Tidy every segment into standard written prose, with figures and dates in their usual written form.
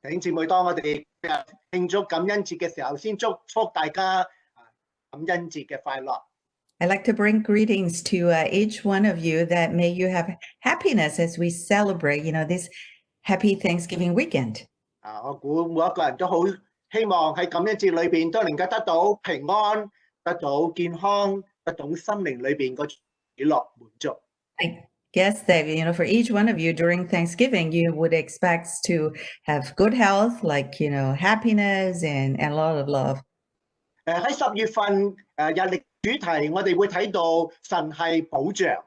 弟兄姊妹，當我哋慶祝感恩節嘅時候，先祝福大家感恩節嘅快樂。I'd like to bring greetings to each one of you, that may you have happiness as we celebrate, this happy Thanksgiving weekend. 我估每一個人都好希望喺感恩節裏邊都能夠得到平安、得到健康、得到心靈裏邊嗰喜樂滿足。I guess that, for each one of you during Thanksgiving, you would expect to have good health, like, happiness and a lot of love. 喺10月份日曆主題，我哋會睇到神係保障。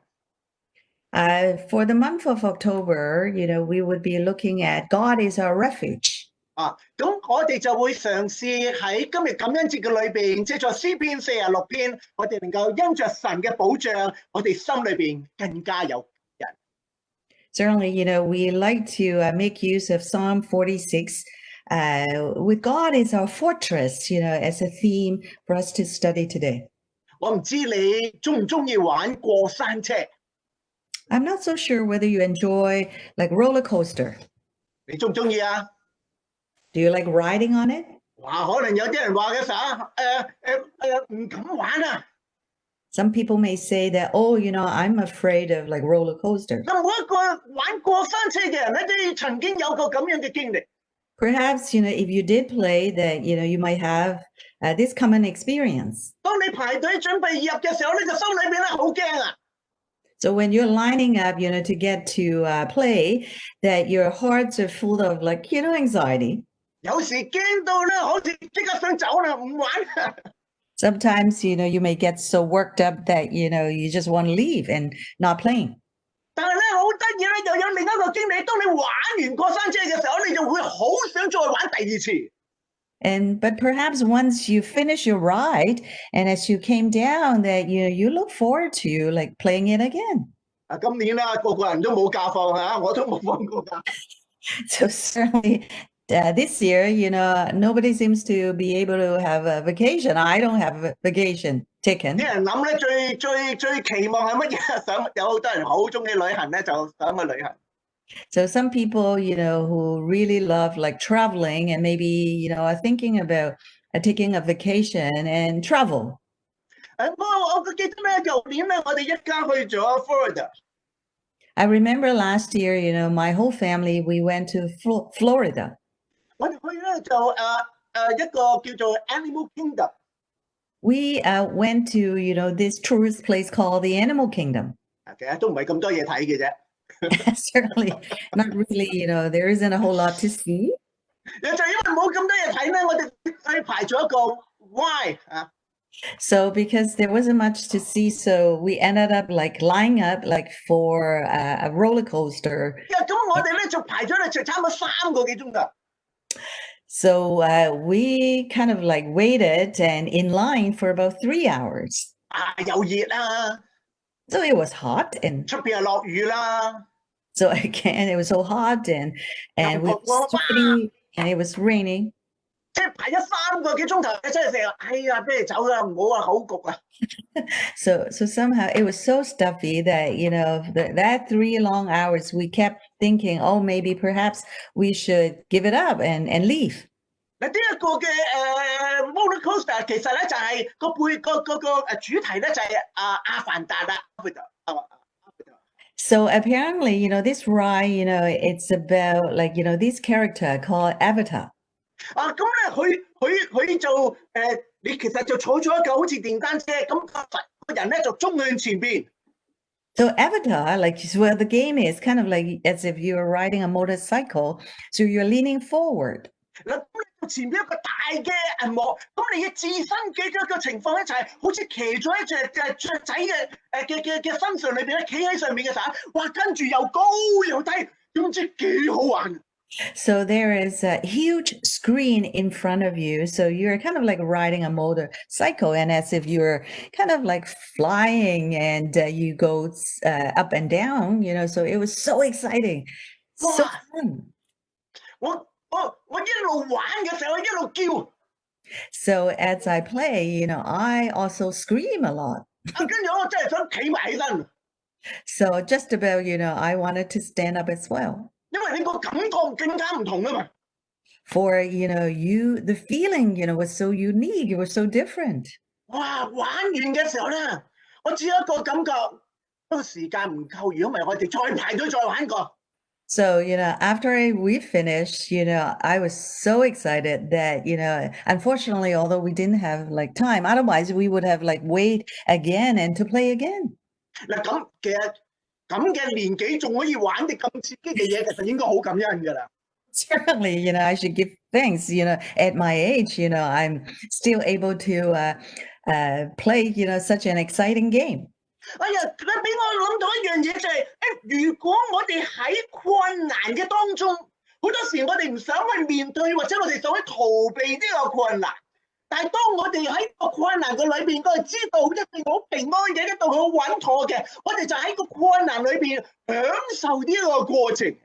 For the month of October, we would be looking at God is our refuge. 咁我哋就會嘗試喺今日感恩節嘅裏邊，借助詩篇46篇，我哋能夠因着神嘅保障，我哋心裏邊更加有人。Certainly, we like to make use of Psalm 46. With God is our fortress, as a theme for us to study today. 我唔知你中唔中意玩過山車？ I'm not so sure whether you enjoy like roller coaster. 你中唔中意啊？ Do you like riding on it? 哇，可能有啲人話嘅時候，唔敢玩啊。 Some people may say that, I'm afraid of like roller coasters. 咁每一個玩過山車嘅人咧，都曾經有過咁樣嘅經歷。 Perhaps, if you did play that, you might have this common experience. 當你排隊準備入嘅時候，你個心裏邊咧好驚啊！ So when you're lining up, to get to play, that your hearts are full of like, anxiety. 有時驚到咧，好似即刻想走啦，唔玩。 Sometimes, you may get so worked up that, you just want to leave and not playing. 但係咧好得意咧，又有另一個經歷，當你玩完過山車嘅時候，你就會好想再玩第二次。But perhaps once you finish your ride, and as you came down, that you look forward to like playing it again. 今年啦，個個人都冇假放嚇，我都冇放過假。 So certainly this year, nobody seems to be able to have a vacation. I don't have a vacation taken. 啲人諗咧，最期望係乜嘢？想有好多人好中意旅行咧，就想去旅行。 So some people, who really love like traveling and maybe, are thinking about taking a vacation and travel. 我記得咧，舊年咧，我哋一家去咗 Florida。 I remember last year, my whole family, we went to Florida. 我哋去咧就一個叫做 Animal Kingdom。 We went to, this tourist place called the Animal Kingdom. 其實都唔係咁多嘢睇嘅啫。 Certainly not really, there isn't a whole lot to see. 就因為冇咁多嘢睇咧，我哋去排咗一個 Why 啊。 So because there wasn't much to see, so we ended up like lining up like for a roller coaster. 咁我哋咧就排咗咧就差唔多3個幾鐘㗎。 So we kind of like waited and in line for about 3 hours. 又熱啦， So it was hot and 出邊又落雨啦。 so again it was so hot and we were sweaty and it was raining. 即係排咗3個幾鐘頭，真係成日，哎呀，不如走啦，唔好啊，好焗啊。 So somehow it was so stuffy that, that 3 long hours, we kept thinking, oh, maybe perhaps we should give it up and leave. 嗱，呢一個嘅roller coaster 其實咧就係個主題咧就係阿凡達啦。 So apparently, this ride, it's about like, this character called Avatar. 咁咧佢就你其實就坐咗一嚿好似電單車，咁個人咧就衝向前邊。 So Avatar, like where the game is kind of like as if you're riding a motorcycle, so you're leaning forward. 嗱，咁你前邊一個大嘅銀幕，咁你嘅自身嘅情況咧就係好似騎咗一隻雀仔嘅身上裏邊咧，企喺上面嘅時候，哇，跟住又高又低，總之幾好玩。 So there is a huge screen in front of you. So you're kind of like riding a motorcycle, and as if you're kind of like flying, and you go up and down, so it was so exciting. So fun. 我一路玩嘅時候，一路叫。 So as I play, I also scream a lot. 跟住我真係想企埋起身。 So just about, I wanted to stand up as well. 因為你個感覺更加唔同啊嘛。for, the feeling, was so unique. It was so different. 哇！玩完嘅時候咧，我只有一個感覺，不過時間唔夠，如果唔係我哋再排隊再玩過。So, after we finished, I was so excited that, unfortunately, although we didn't have like time, otherwise we would have like wait again and to play again. 嗱咁其實咁嘅年紀仲可以玩啲咁刺激嘅嘢，其實應該好感恩㗎啦。Certainly, I should give thanks, at my age, I'm still able to play, such an exciting game. 哎呀，佢俾我諗到一樣嘢就係，如果我哋喺困難嘅當中，好多時我哋唔想去面對，或者我哋想去逃避呢個困難。但係當我哋喺個困難嘅裏邊，我哋知道一定好平安嘅，一定好穩妥嘅，我哋就喺個困難裏邊享受呢個過程。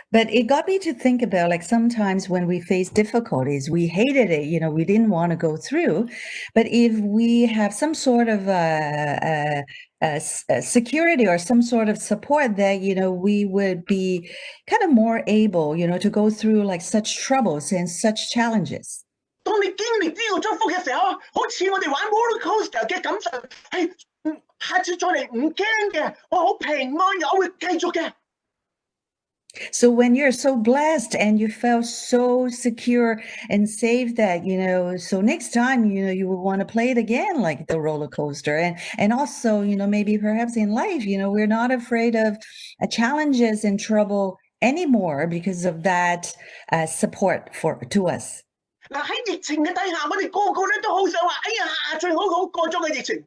But it got me to think about like sometimes when we face difficulties, we hated it, we didn't want to go through. But if we have some sort of security or some sort of support that, we would be kind of more able, to go through like such troubles and such challenges. 當你經歷呢個祝福嘅時候，好似我哋玩 roller coaster 嘅感受，係下次再嚟唔驚嘅，我好平安嘅，我會繼續嘅。So when you're so blessed and you felt so secure and safe that, so next time, you would want to play it again, like the roller coaster. And also, maybe perhaps in life, we're not afraid of challenges and trouble anymore because of that support to us. 嗱喺疫情嘅底下，我哋個個咧都好想話，哎呀，最好過咗個疫情。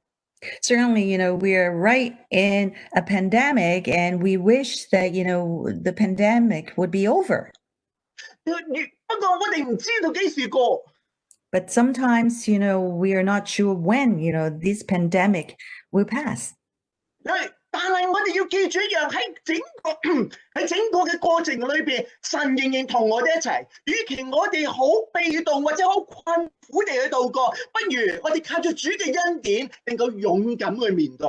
Certainly, we're right in a pandemic and we wish that, the pandemic would be over. 不過我哋唔知道幾時過。But sometimes, we are not sure when, this pandemic will pass. 但係我哋要記住一樣，喺整個嘅過程裏邊，神仍然同我哋一齊。與其我哋好被動或者好困苦地去度過，不如我哋靠住主嘅恩典，能夠勇敢去面對。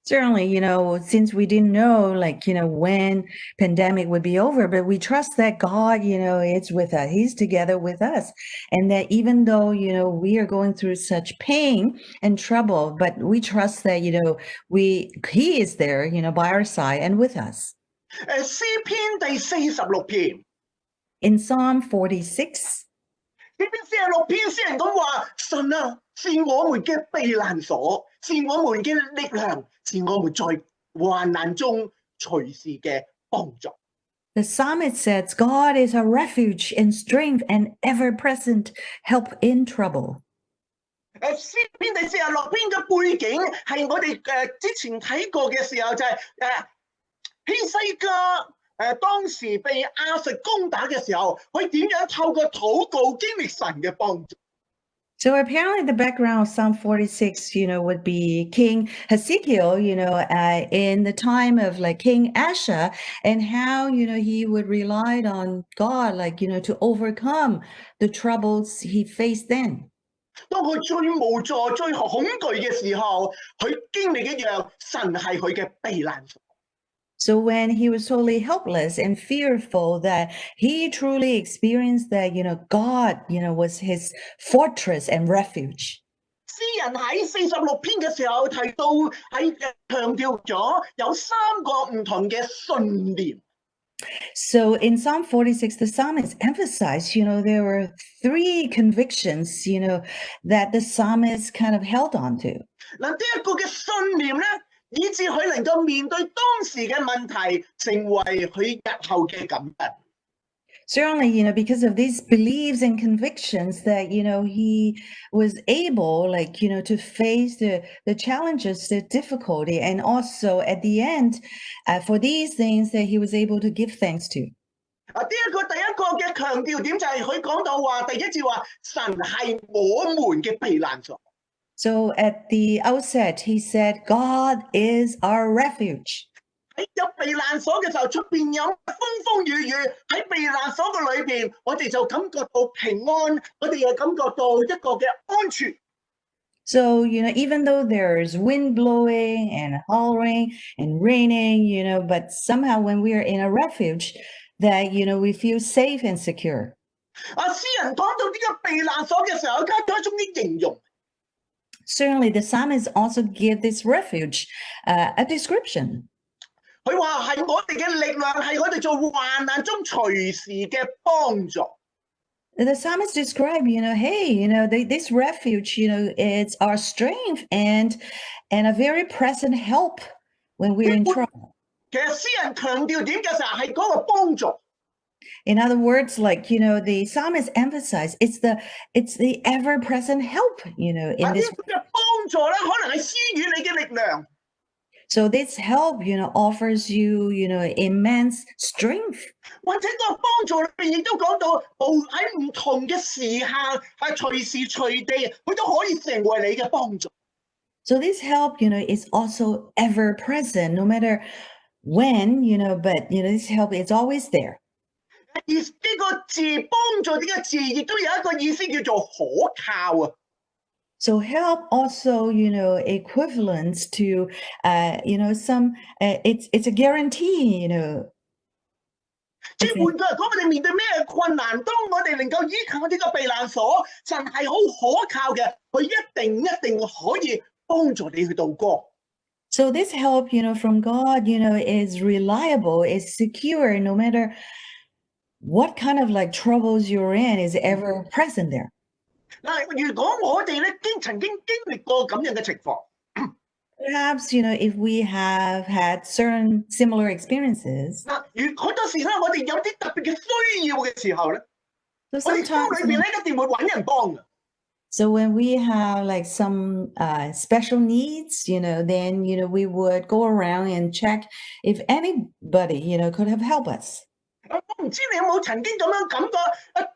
Certainly, since we didn't know, like, when pandemic would be over, but we trust that God, is with us. He's together with us. And that even though, we are going through such pain and trouble, but we trust that, He is there, by our side and with us. 詩篇第46篇 In Psalm 46, 呢篇46篇詩人咁話：神啊，是我們嘅避難所，是我們嘅力量，是我們在患難中隨時嘅幫助。The psalmist says, God is a refuge and strength and ever-present help in trouble. 詩篇第46篇嘅背景係我哋之前睇過嘅時候就係希西家當時被亞述攻打嘅時候，佢點樣透過禱告經歷神嘅幫助。So apparently the background of Psalm 46, would be King Hezekiah, in the time of like King Asa, and how, he would rely on God, like, to overcome the troubles he faced then. 當佢最無助、最恐懼嘅時候，佢經歷一樣，神係佢嘅避難所。So when he was totally helpless and fearful, that he truly experienced that, God, was his fortress and refuge. 詩人喺46篇嘅時候提到，喺強調咗有3個唔同嘅信念。So in Psalm 46, the psalmist emphasized, there were 3 convictions, that the psalmist kind of held on to. 嗱，呢一個嘅信念咧，以致佢能夠面對當時嘅問題，成為佢日後嘅感恩。Certainly, because of these beliefs and convictions that, he was able, like, to face the challenges, the difficulty, and also at the end, for these things that he was able to give thanks to. 呢一個第一個嘅強調點就係佢講到話，第一節話神係我們嘅避難所。So at the outset, he said, God is our refuge. 喺有避難所嘅時候，出邊有風風雨雨，喺避難所嘅裏邊，我哋就感覺到平安，我哋又感覺到一個嘅安全。So, even though there's wind blowing and howling and raining, but somehow when we are in a refuge, that, we feel safe and secure. 詩人講到呢個避難所嘅時候，加咗一種嘅形容。Certainly, the psalmist also give this refuge a description. 佢話係我哋嘅力量，係我哋做患難中隨時嘅幫助。The psalmist describe, hey, this refuge, it's our strength and a very present help when we're in trouble. 其實詩人強調點嘅時候係嗰個幫助。In other words, like, the psalmist emphasized it's the ever-present help, in this. 嘅幫助咧，可能係施予你嘅力量。So this help, offers you, immense strength. 或者個幫助裏邊亦都講到，喺唔同嘅時限，係隨時隨地，佢都可以成為你嘅幫助。So this help, is also ever present, no matter when, but, this help is always there. 而呢個字幫助呢個字，亦都有一個意思叫做可靠啊。So help also, equivalents to, some, it's a guarantee, 即係換句嚟講，我哋面對咩困難，當我哋能夠依靠呢個避難所，神係好可靠嘅，佢一定可以幫助你去渡過。So this help, from God, is reliable, is secure, no matter what kind of like troubles you're in, is ever present there. 嗱，如果我哋咧曾經經歷過咁樣嘅情況， Perhaps, if we have had certain similar experiences. 嗱，好多時咧，我哋有啲特別嘅需要嘅時候咧， So 我哋心裏邊咧一定會揾人幫嘅。 So when we have like some special needs, then, we would go around and check if anybody, could have helped us. 我唔知你有冇曾經咁樣感覺，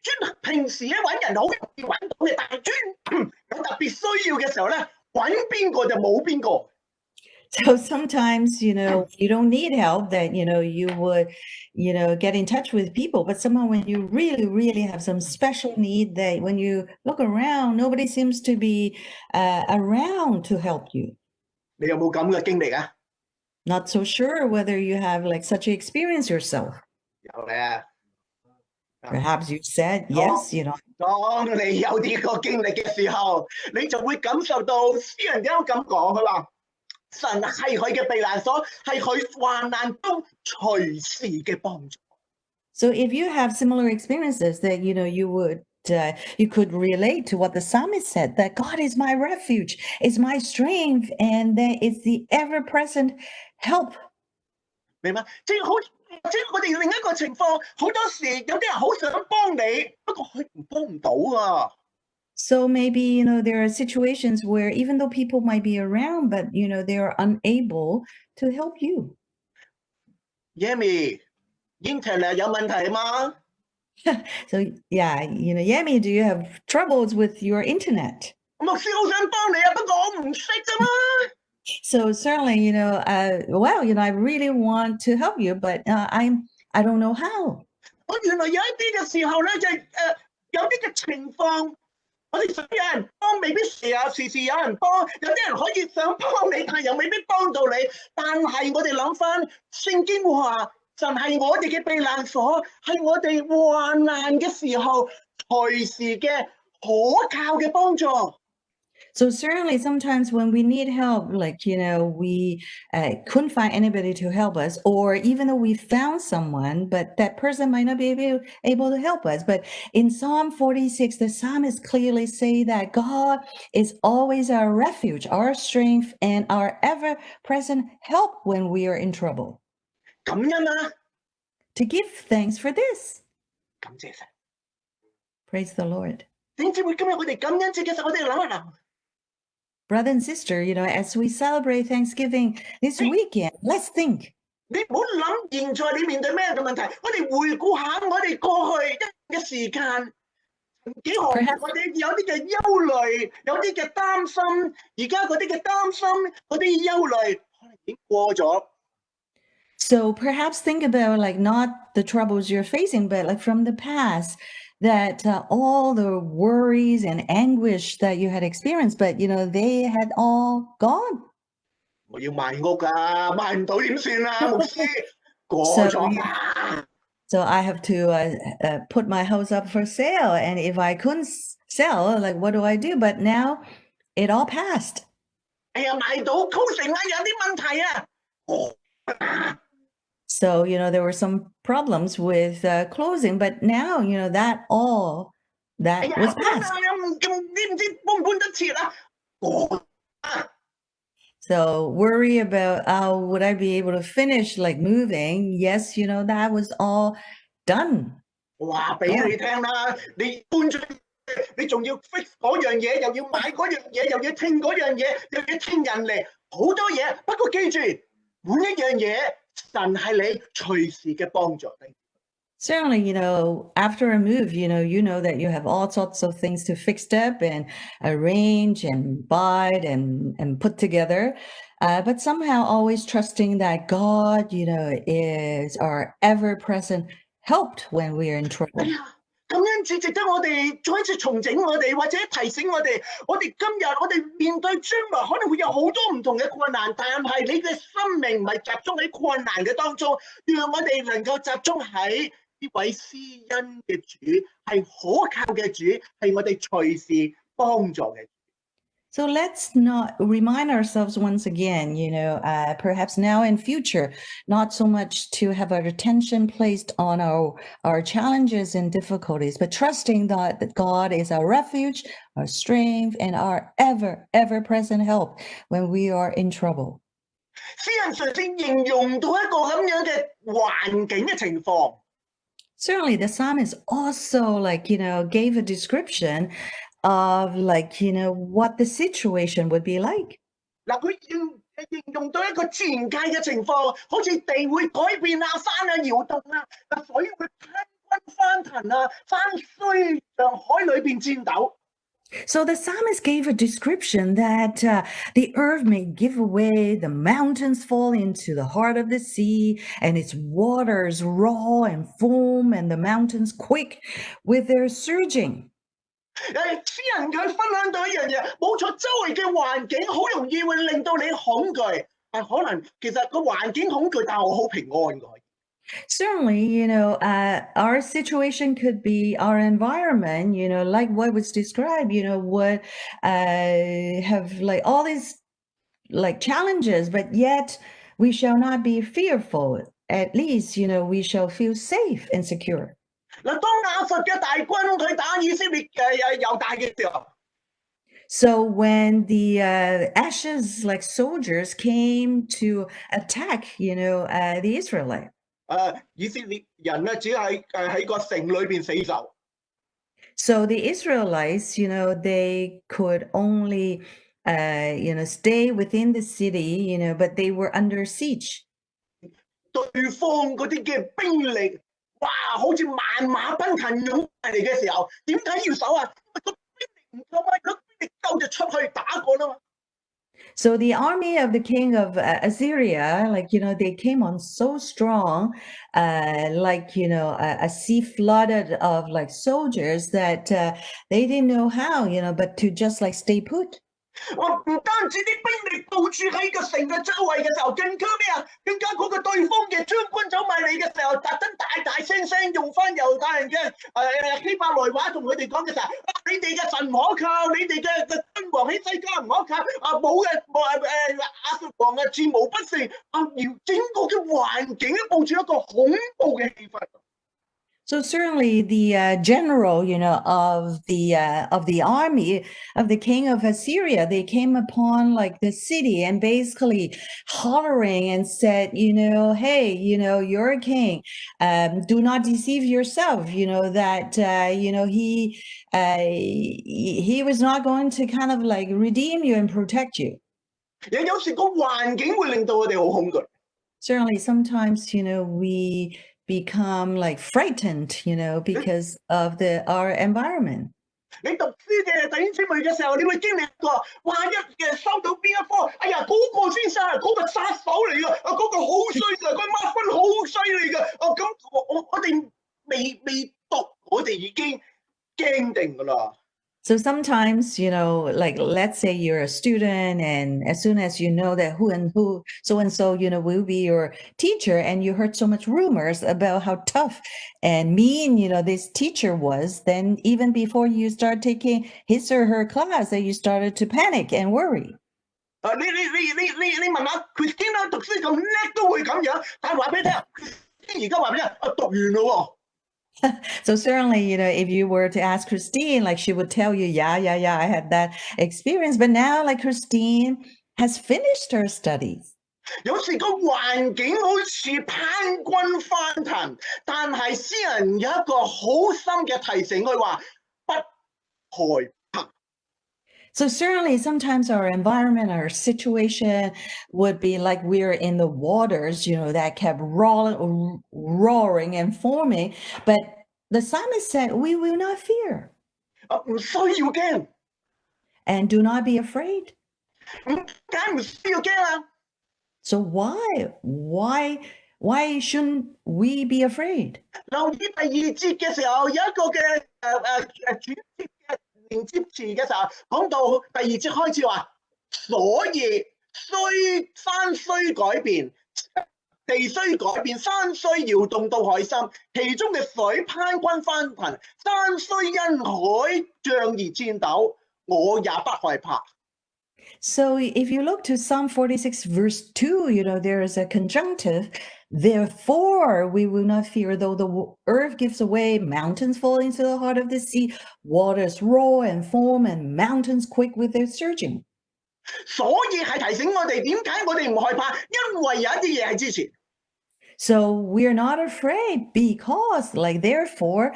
專平時咧揾人好容易揾到嘅，但係專有特別需要嘅時候咧，揾邊個就冇邊個。 So sometimes, you don't need help, that, you would, get in touch with people, but somehow when you really, really have some special need, that when you look around, nobody seems to be around to help you. 你有冇咁嘅經歷啊？ Not so sure whether you have like such an experience yourself. 有咧。 Perhaps you said yes, 當你有呢個經歷嘅時候，你就會感受到詩人點樣咁講，佢話神係佢嘅避難所，係佢患難中隨時嘅幫助。 So if you have similar experiences, that, you could relate to what the psalmist said, that God is my refuge, is my strength, and that it's the ever-present help. 明白？即係我哋另一個情況，好多時有啲人好想幫你，不過佢幫唔到啊。 So maybe, there are situations where even though people might be around, but, they are unable to help you. Yami, internet 有問題嗎？ So yeah, Yami, do you have troubles with your internet? 牧師好想幫你啊，不過我唔識㗎嘛。 So certainly, I really want to help you, but I don't know how. 我原來有一啲嘅時候咧，就係有啲嘅情況，我哋想有人幫，未必時時有人幫。有啲人可以想幫你，但係又未必幫到你。但係我哋諗翻聖經話，神係我哋嘅避難所，係我哋患難嘅時候隨時嘅可靠嘅幫助。 So certainly sometimes when we need help, like, we couldn't find anybody to help us, or even though we found someone, but that person might not be able to help us. But in Psalm 46, the psalmist clearly say that God is always our refuge, our strength, and our ever-present help when we are in trouble. 感恩啊！ To give thanks for this. 感謝神。 Praise the Lord. 點知會今日我哋感恩節嘅時候，我哋諗一諗。 Brother and sister, as we celebrate Thanksgiving this weekend, let's think. 你唔好諗現在你面對咩嘅問題，我哋回顧下我哋過去一嘅時間，幾何我哋有啲嘅憂慮，有啲嘅擔心，而家嗰啲嘅擔心，嗰啲憂慮可能已經過咗。 So perhaps think about like not the troubles you're facing, but like from the past, that all the worries and anguish that you had experienced, but they had all gone. 我要賣屋㗎，賣唔到點算啊？牧師過咗啦。So I have to put my house up for sale. And if I couldn't sell, like, what do I do? But now it all passed. 哎呀，賣到closing啊，有啲問題啊。So, there were some problems with closing, but now, that all 哎 that 呀， was 搬 passed. 啊，唔知搬唔搬得切啊？So worry about, would I be able to finish like moving? Yes, that was all done. 哇，俾你聽啦，你搬出去，你仲要 fix 嗰樣嘢，又要買嗰樣嘢，又要聽嗰樣嘢，又要聽人嚟，好多嘢。不過記住，每一樣嘢，神係你隨時嘅幫助。Certainly, after a move, you know that you have all sorts of things to fix up and arrange and buy and put together. But somehow always trusting that God, is our ever-present help when we are in trouble. 哎呀，咁樣至值得我哋再一次重整我哋，或者提醒我哋，我哋今日我哋面對將來可能會有好多唔同嘅困難，但係你嘅生命唔係集中喺困難嘅當中，讓我哋能夠集中喺呢位施恩嘅主，係可靠嘅主，係我哋隨時幫助嘅。So let's not remind ourselves once again, perhaps now and future, not so much to have our attention placed on our challenges and difficulties, but trusting that God is our refuge, our strength, and our ever present help when we are in trouble. 詩人上先形容到一個咁樣嘅環境嘅情況。Certainly, the psalmist also, gave a description of what the situation would be like. 嗱，佢形容到一個自然界嘅情況，好似地會改變啊，山啊搖動啊，水會翻滾翻騰啊，山雖像海裏邊戰抖。So the psalmist gave a description that the earth may give way, the mountains fall into the heart of the sea, and its waters roar and foam, and the mountains quake with their surging. 詩人佢分享到一樣嘢，冇錯，周圍嘅環境好容易會令到你恐懼，但可能其實個環境恐懼，但係我好平安㗎。Certainly, our situation could be our environment, like what was described, would have like all these like challenges, but yet we shall not be fearful. At least, we shall feel safe and secure. 嗱，當亞述嘅大軍佢打以色列猶大嘅時候， So when the Ashes like soldiers came to attack, the Israelites. 以色列人咧只係喺個城裏邊死守。So the Israelites, they could only, stay within the city, but they were under siege. 對方嗰啲嘅兵力，哇，好似萬馬奔騰湧嚟嘅時候，點解要守啊？因為個兵力唔夠啊，如果兵力夠就出去打過啦嘛。So the army of the king of Assyria, they came on so strong, a sea flooded of like soldiers that they didn't know how, but to just like stay put. 我唔單止啲兵力部署喺個城嘅周圍嘅時候，更加咩啊？更加嗰個對方嘅將軍走埋嚟嘅時候，特登大聲用翻猶太人嘅希伯來話同佢哋講嘅時候，你哋嘅神唔可靠，你哋嘅君王喺西家唔可靠，冇亞述王戰無不勝，要整個嘅環境都部署一個恐怖嘅氣氛。So certainly the general, of the army of the king of Assyria, they came upon like the city and basically hollering and said, hey, you're a king. Do not deceive yourself. That he was not going to kind of like redeem you and protect you. 有時個環境會令到我哋好恐懼。Certainly, sometimes we become like frightened, because of our environment. 你讀書嘅弟兄姊妹嘅時候，你會經歷過，哇！一嘅收到邊一科，哎呀，嗰個先生，嗰個殺手嚟㗎，嗰個好衰㗎，佢抹分好犀利㗎，咁我哋未讀，我哋已經驚定㗎啦。So sometimes, like let's say you're a student, and as soon as you know that who so and so, will be your teacher, and you heard so much rumors about how tough and mean, this teacher was, then even before you start taking his or her class, that you started to panic and worry. 你問下 Christine 讀書咁叻都會咁樣，但係話俾你聽 ，Christine 而家話俾你聽，我讀完咯喎。So certainly, if you were to ask Christine, like she would tell you, yeah, I had that experience. But now, like Christine has finished her studies. 有時個環境好似攀軍翻騰，但係詩人有一個好深嘅提醒，佢話不害怕。So certainly, sometimes our environment, our situation would be like we're in the waters, that kept roaring and foaming. But the psalmist said, we will not fear. 唔需要驚。And do not be afraid. 梗係唔需要驚啦。So why shouldn't we be afraid? 留意第二節嘅時候，有一個嘅轉接嘅連接詞嘅時候，講到第二節開始話，所以山雖改變，地雖改變，山雖搖動到海心，其中嘅水攀軍翻騰，山雖因海漲而戰抖，我也不害怕。So if you look to Psalm 46 verse 2, there is a conjunctive. Therefore, we will not fear, though the earth gives away, mountains fall into the heart of the sea, waters roar and foam, and mountains quake with their surging. 所以係提醒我哋點解我哋唔害怕，因為有一啲嘢喺之前。So we're not afraid because, therefore,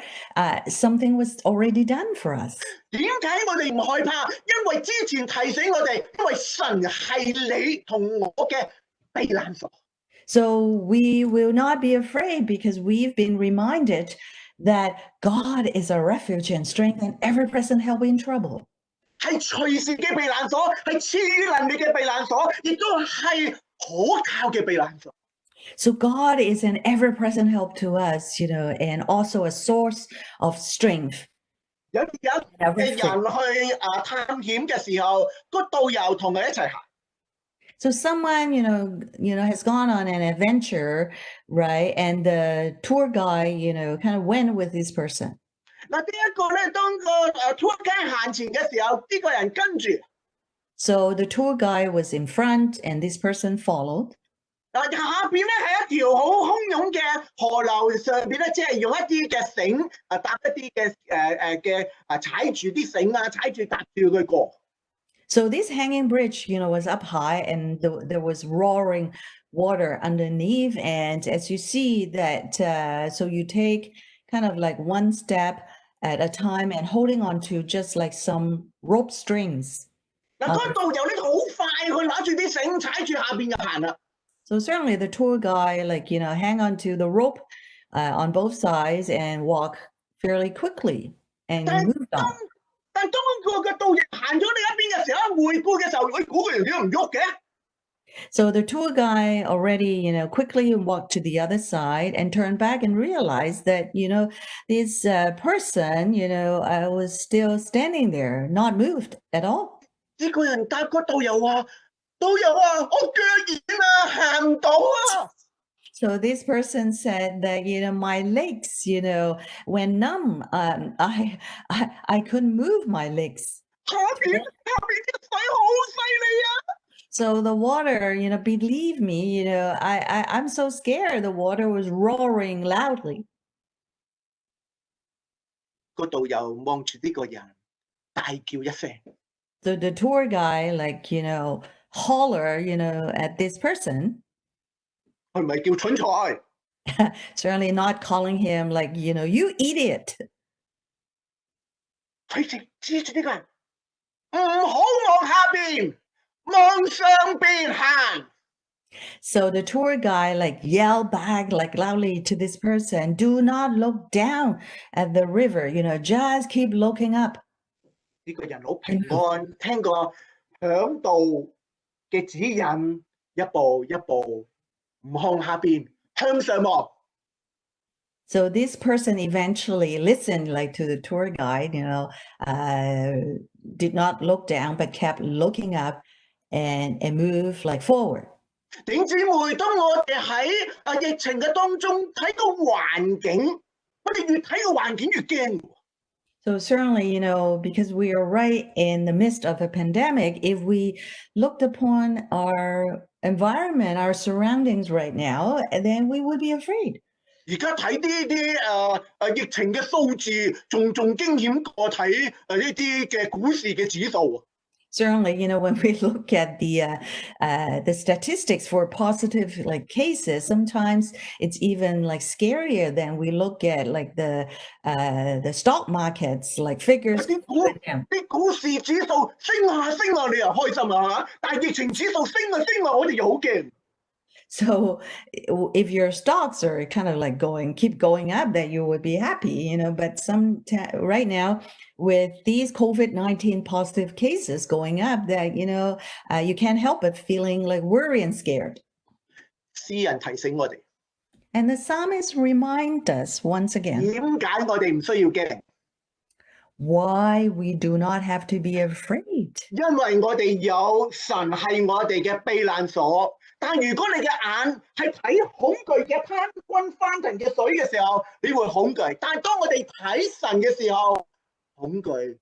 something was already done for us. 點解我哋唔害怕？因為之前提醒我哋，因為神係你同我嘅避難所。So we will not be afraid because we've been reminded that God is our refuge and strength and ever-present help in trouble. 係隨時嘅避難所，係賜能力嘅避難所，亦都係可靠嘅避難所。So God is an ever-present help to us, and also a source of strength. 有人去探險嘅時候，個導遊同佢一齊行。So someone, has gone on an adventure, right? And the tour guide, kind of went with this person. 嗱，呢一個咧，當個tour guide行前嘅時候，呢個人跟住。So the tour guide was in front, and this person followed. 嗱，下邊咧係一條好洶湧嘅河流，上邊咧即係用一啲嘅繩搭一啲嘅踩住啲繩啊，踩住搭住佢過。So this hanging bridge, was up high, and there was roaring water underneath. And as you see that, so you take kind of like one step at a time and holding on to just like some rope strings. 嗱，嗰個導遊咧好快，佢攞住啲繩踩住下邊就行啦。So certainly the tour guide, hang on to the rope on both sides and walk fairly quickly and moved on. 但當個導遊行咗另一邊嘅時候，回顧嘅時候，嗰個人點解唔喐嘅？ So the tour guide already, quickly walked to the other side and turned back and realized that, this person, was still standing there, not moved at all. 呢個人答個導遊話：導遊啊，我腳軟啊，行唔到啊。So this person said that, my legs, went numb. I couldn't move my legs. 下邊啲水好犀利啊！ So the water, believe me, I'm so scared. The water was roaring loudly. 個導遊望住呢個人，大叫一聲。So the tour guide, holler, at this person. 佢唔係叫蠢材。Certainly not calling him you idiot. 佢直指住呢個人，唔好望下邊，望上邊行。So the tour guide yelled back loudly to this person, do not look down at the river, just keep looking up. 呢個人好平安，聽過響道嘅指引，一步一步唔向下邊，向上望。So this person eventually listened like to the tour guide, did not look down, but kept looking up and move like forward. 弟兄姊妹，當我哋喺疫情嘅當中睇個環境，我哋越睇個環境越驚。So certainly, because we are right in the midst of a pandemic, if we looked upon our environment, our surroundings right now, then we would be afraid. 而家睇啲疫情嘅數字，仲驚險過睇呢啲嘅股市嘅指數。Certainly, when we look at the statistics for positive like cases, sometimes it's even like scarier than we look at like the stock markets like figures. 啲股市指數升下，你又開心啊，係嘛？但係疫情指數升下，我哋又好驚。So if your stocks are kind of like keep going up, that you would be happy, but right now with these COVID-19 positive cases going up that, you can't help but feeling like worried and scared. 詩人提醒我哋。And the psalmist remind us once again. 點解我哋唔需要驚？ Why we do not have to be afraid? 因為我哋有神係我哋嘅避難所。但如果你嘅眼係睇恐懼嘅攀軍翻騰嘅水嘅時候，你會恐懼。但係當我哋睇神嘅時候，恐懼。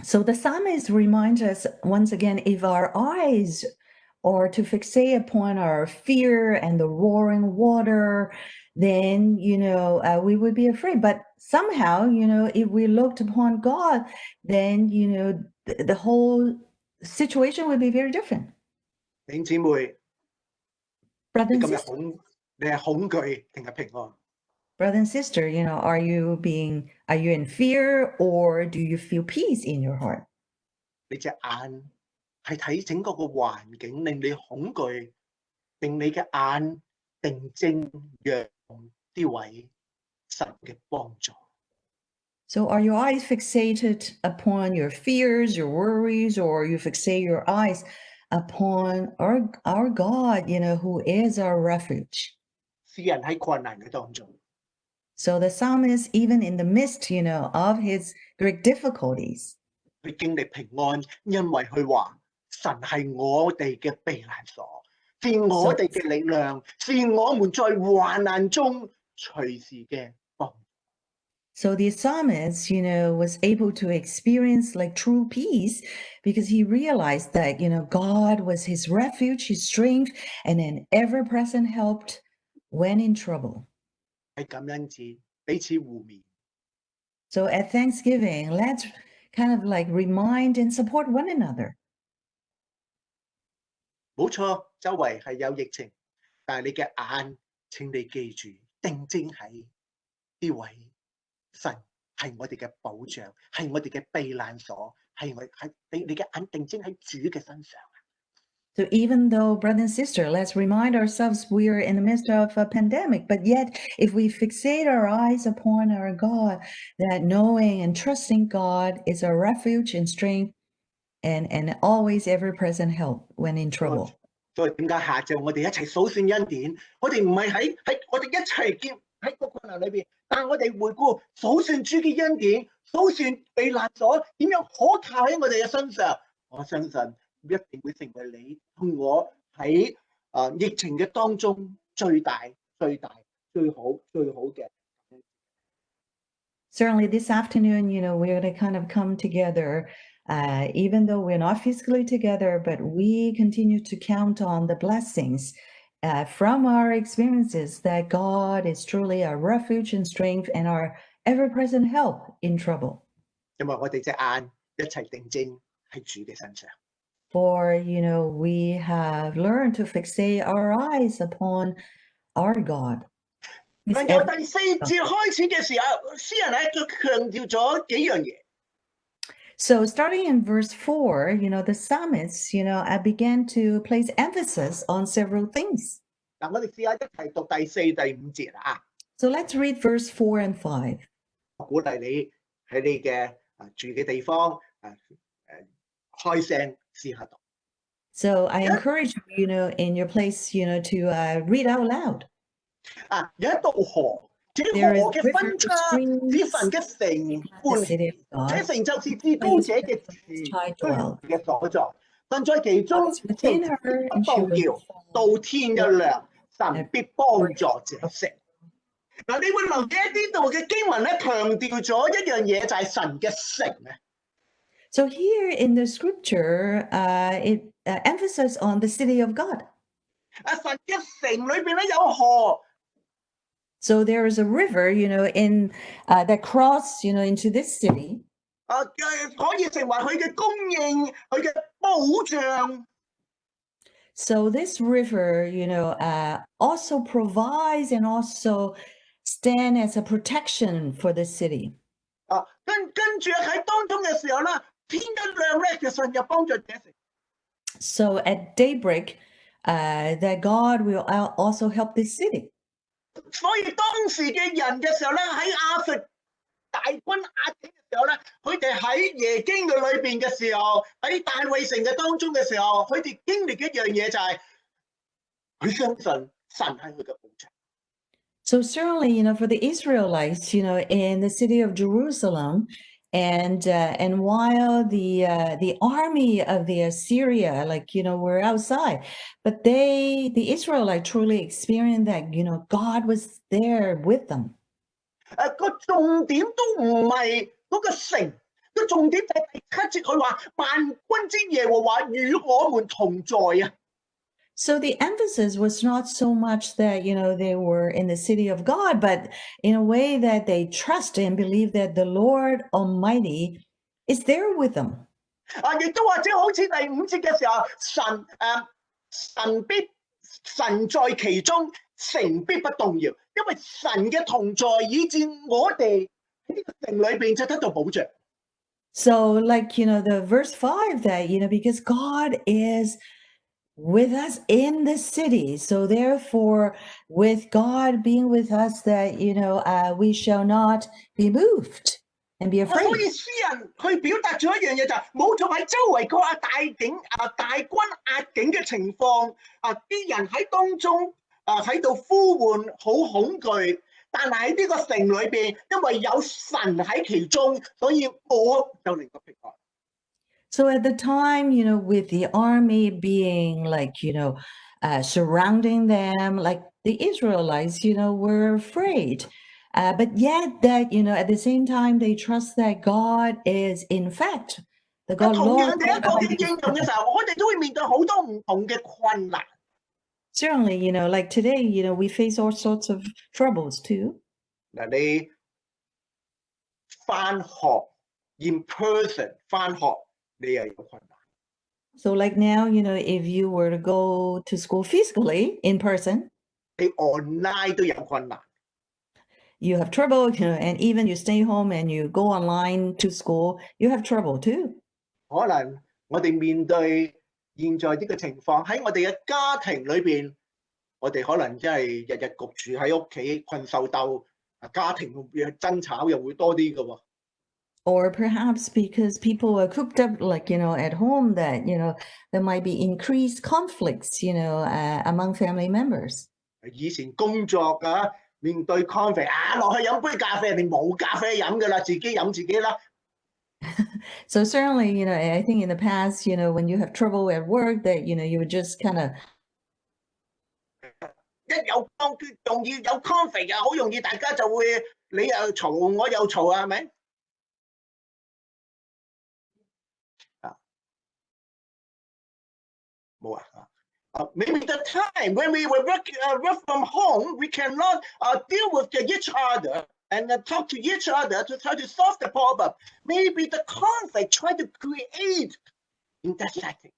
So the psalmist reminds us once again, if our eyes are to fixate upon our fear and the roaring water, then, we would be afraid. But somehow, if we looked upon God, then, the whole situation would be very different. 弟兄姊妹， Brother 你 and 今日 sister, 你係恐懼定係平安？ brother and sister, are you in fear or do you feel peace in your heart? 你隻眼係睇整個環境令你恐懼，定你嘅眼定睛仰啲位神嘅幫助？ So are your eyes fixated upon your fears, your worries, or you fixate your eyes upon our God, who is our refuge? 詩人喺困難嘅當中， So the psalmist, even in the midst, of his great difficulties, 佢經歷平安，因為佢話神係我哋嘅避難所，是我哋嘅力量，是我們在患難中隨時嘅幫助。 So the psalmist, was able to experience like true peace because he realized that, God was his refuge, his strength, and an ever-present help when in trouble. 喺感恩節彼此互勉， So at Thanksgiving, let's kind of like remind and support one another. 冇錯，周圍係有疫情，但係你嘅眼，請你記住，定睛喺呢位神係我哋嘅保障，係我哋嘅避難所，係你嘅眼定睛喺主嘅身上。 So even though, brother and sister, let's remind ourselves we are in the midst of a pandemic, but yet if we fixate our eyes upon our God, that knowing and trusting God is our refuge and strength and always ever-present help when in trouble. 所以點解下晝我哋一齊數算恩典？我哋唔係喺我哋一齊見喺個困難裏邊，但係我哋回顧數算主嘅恩典，數算避難所點樣可靠喺我哋嘅身上。我相信一定會成為你同我喺疫情嘅當中最大、最好嘅。Certainly this afternoon, we're going to kind of come together, even though we're not physically together, but we continue to count on the blessings from our experiences that God is truly our refuge and strength and our ever-present help in trouble. 因為我哋隻眼一齊定睛喺主嘅身上。 For, we have learned to fixate our eyes upon our God. 由第4節開始嘅時候，詩人喺度強調咗幾樣嘢。 So starting in verse 4, the psalmist, I began to place emphasis on several things. 嗱，我哋試下一齊讀第4、第5節啊。 So let's read verse 4 and 5. 我鼓勵你喺你嘅住嘅地方開聲試下讀。 So I encourage you, in your place, to read out loud. 有一道河，這河 There is 嘅 river 分叉使 streams 神嘅城 the 歡喜， city of 這 God, 城就是至高者嘅住 high dwell. 嘅所在。神在其 God 中， is within her, 不 and she 動 will 搖， fall. 到天一亮，神必幫助這城。嗱，你會留意呢度嘅經文咧，強調咗一樣嘢，就係神嘅城啊。So here in the scripture, it emphasizes on the city of God. 神嘅城裏邊咧有河。 So there is a river, in that cross, into this city. 可以成為佢嘅供應，佢嘅保障。 So this river, also provides and also stand as a protection for the city. 跟住喺當中嘅時候咧，天一亮咧，其實神就幫助這城。 So at daybreak, that God will also help this city. 所以當時嘅人嘅時候咧，喺亞述大軍壓境嘅時候咧，佢哋喺耶京嘅裏邊嘅時候，喺大衛城嘅當中嘅時候，佢哋經歷一樣嘢就係佢相信神係佢嘅保障。 So certainly, for the Israelites, in the city of Jerusalem, and while the army of the Assyria, were outside, but the Israelite truly experienced that, God was there with them. 個重點都唔係嗰個城，個重點就係第7節佢話萬軍之耶和華與我們同在啊。 So the emphasis was not so much that, they were in the city of God, but in a way that they trust and believe that the Lord Almighty is there with them. 亦都或者好似第5節嘅時候，神在其中，城必不動搖，因為神嘅同在，以致我哋喺呢個城裏邊就得到保障。 So the verse 5 that, because God is with us in the city. So therefore, with God being with us, that, we shall not be moved and be 所 afraid. 以詩人去表達咗一樣嘢就係冇錯喺周圍個大軍壓境嘅情況，啲人喺當中喺度呼喚好恐懼，但係喺呢個城裏邊，因為有神喺其中，所以我就能夠平安。 So at the time, with the army being surrounding them, like the Israelites, were afraid. But yet that, at the same time, they trust that God is in fact, the God 同 Lord. 樣嘅一個嘅應用嘅時候，我哋都會面對好多唔同嘅困難。 Certainly, like today, we face all sorts of troubles too. 嗱，你返學 in person 返學，你又有困難。 So like now, if you were to go to school physically in person, 你 online 都有困難。 you have trouble, and even you stay home and you go online to school, you have trouble too. 可能我哋面對現在呢個情況，喺我哋嘅家庭裏邊，我哋可能真係日日焗住喺屋企困獸鬥，家庭嘅爭吵又會多啲嘅喎。 Or perhaps because people are cooped up, at home, that, there might be increased conflicts, among family members. 以前工作面對 conflict 落去飲杯咖啡，你冇咖啡飲㗎啦，自己飲自己啦。 So certainly, I think in the past, when you have trouble at work, that, you would just kind of. 一有容易有 conflict 好容易大家就會你又嘈我又嘈係咪？ Maybe the time when we were work from home, we cannot deal with each other and talk to each other to try to solve the problem. Maybe the conflict try to create in that setting.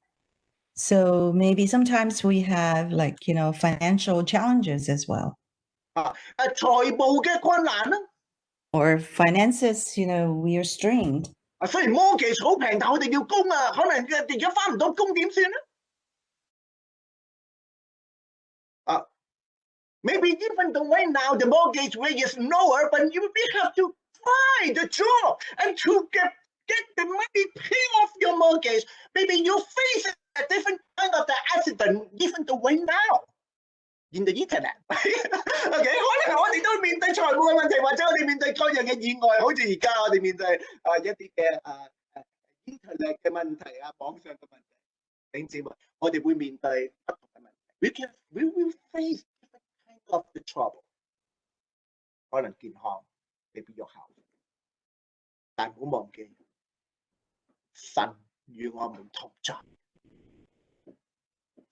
So maybe sometimes we have financial challenges as well. 財務嘅困難啦。 Or finances, we are strained. 雖然 mortgage 好平，但我哋要供可能而家返唔到工點算咧？ Maybe even the way now the mortgage rate is lower, but you have to find a job and to get the money pay off your mortgage. Maybe you face a different kind of the accident even the way now. in the internet。OK， 可能我哋都面對財務嘅問題，或者我哋面對各樣嘅意外，好似而家我哋面對一啲嘅internet 嘅問題啊，網上嘅問題。弟兄姊妹，我哋會面對不同嘅問題。We will face different kind of the trouble。可能健康未必有效，但唔好忘記，神與我們同在。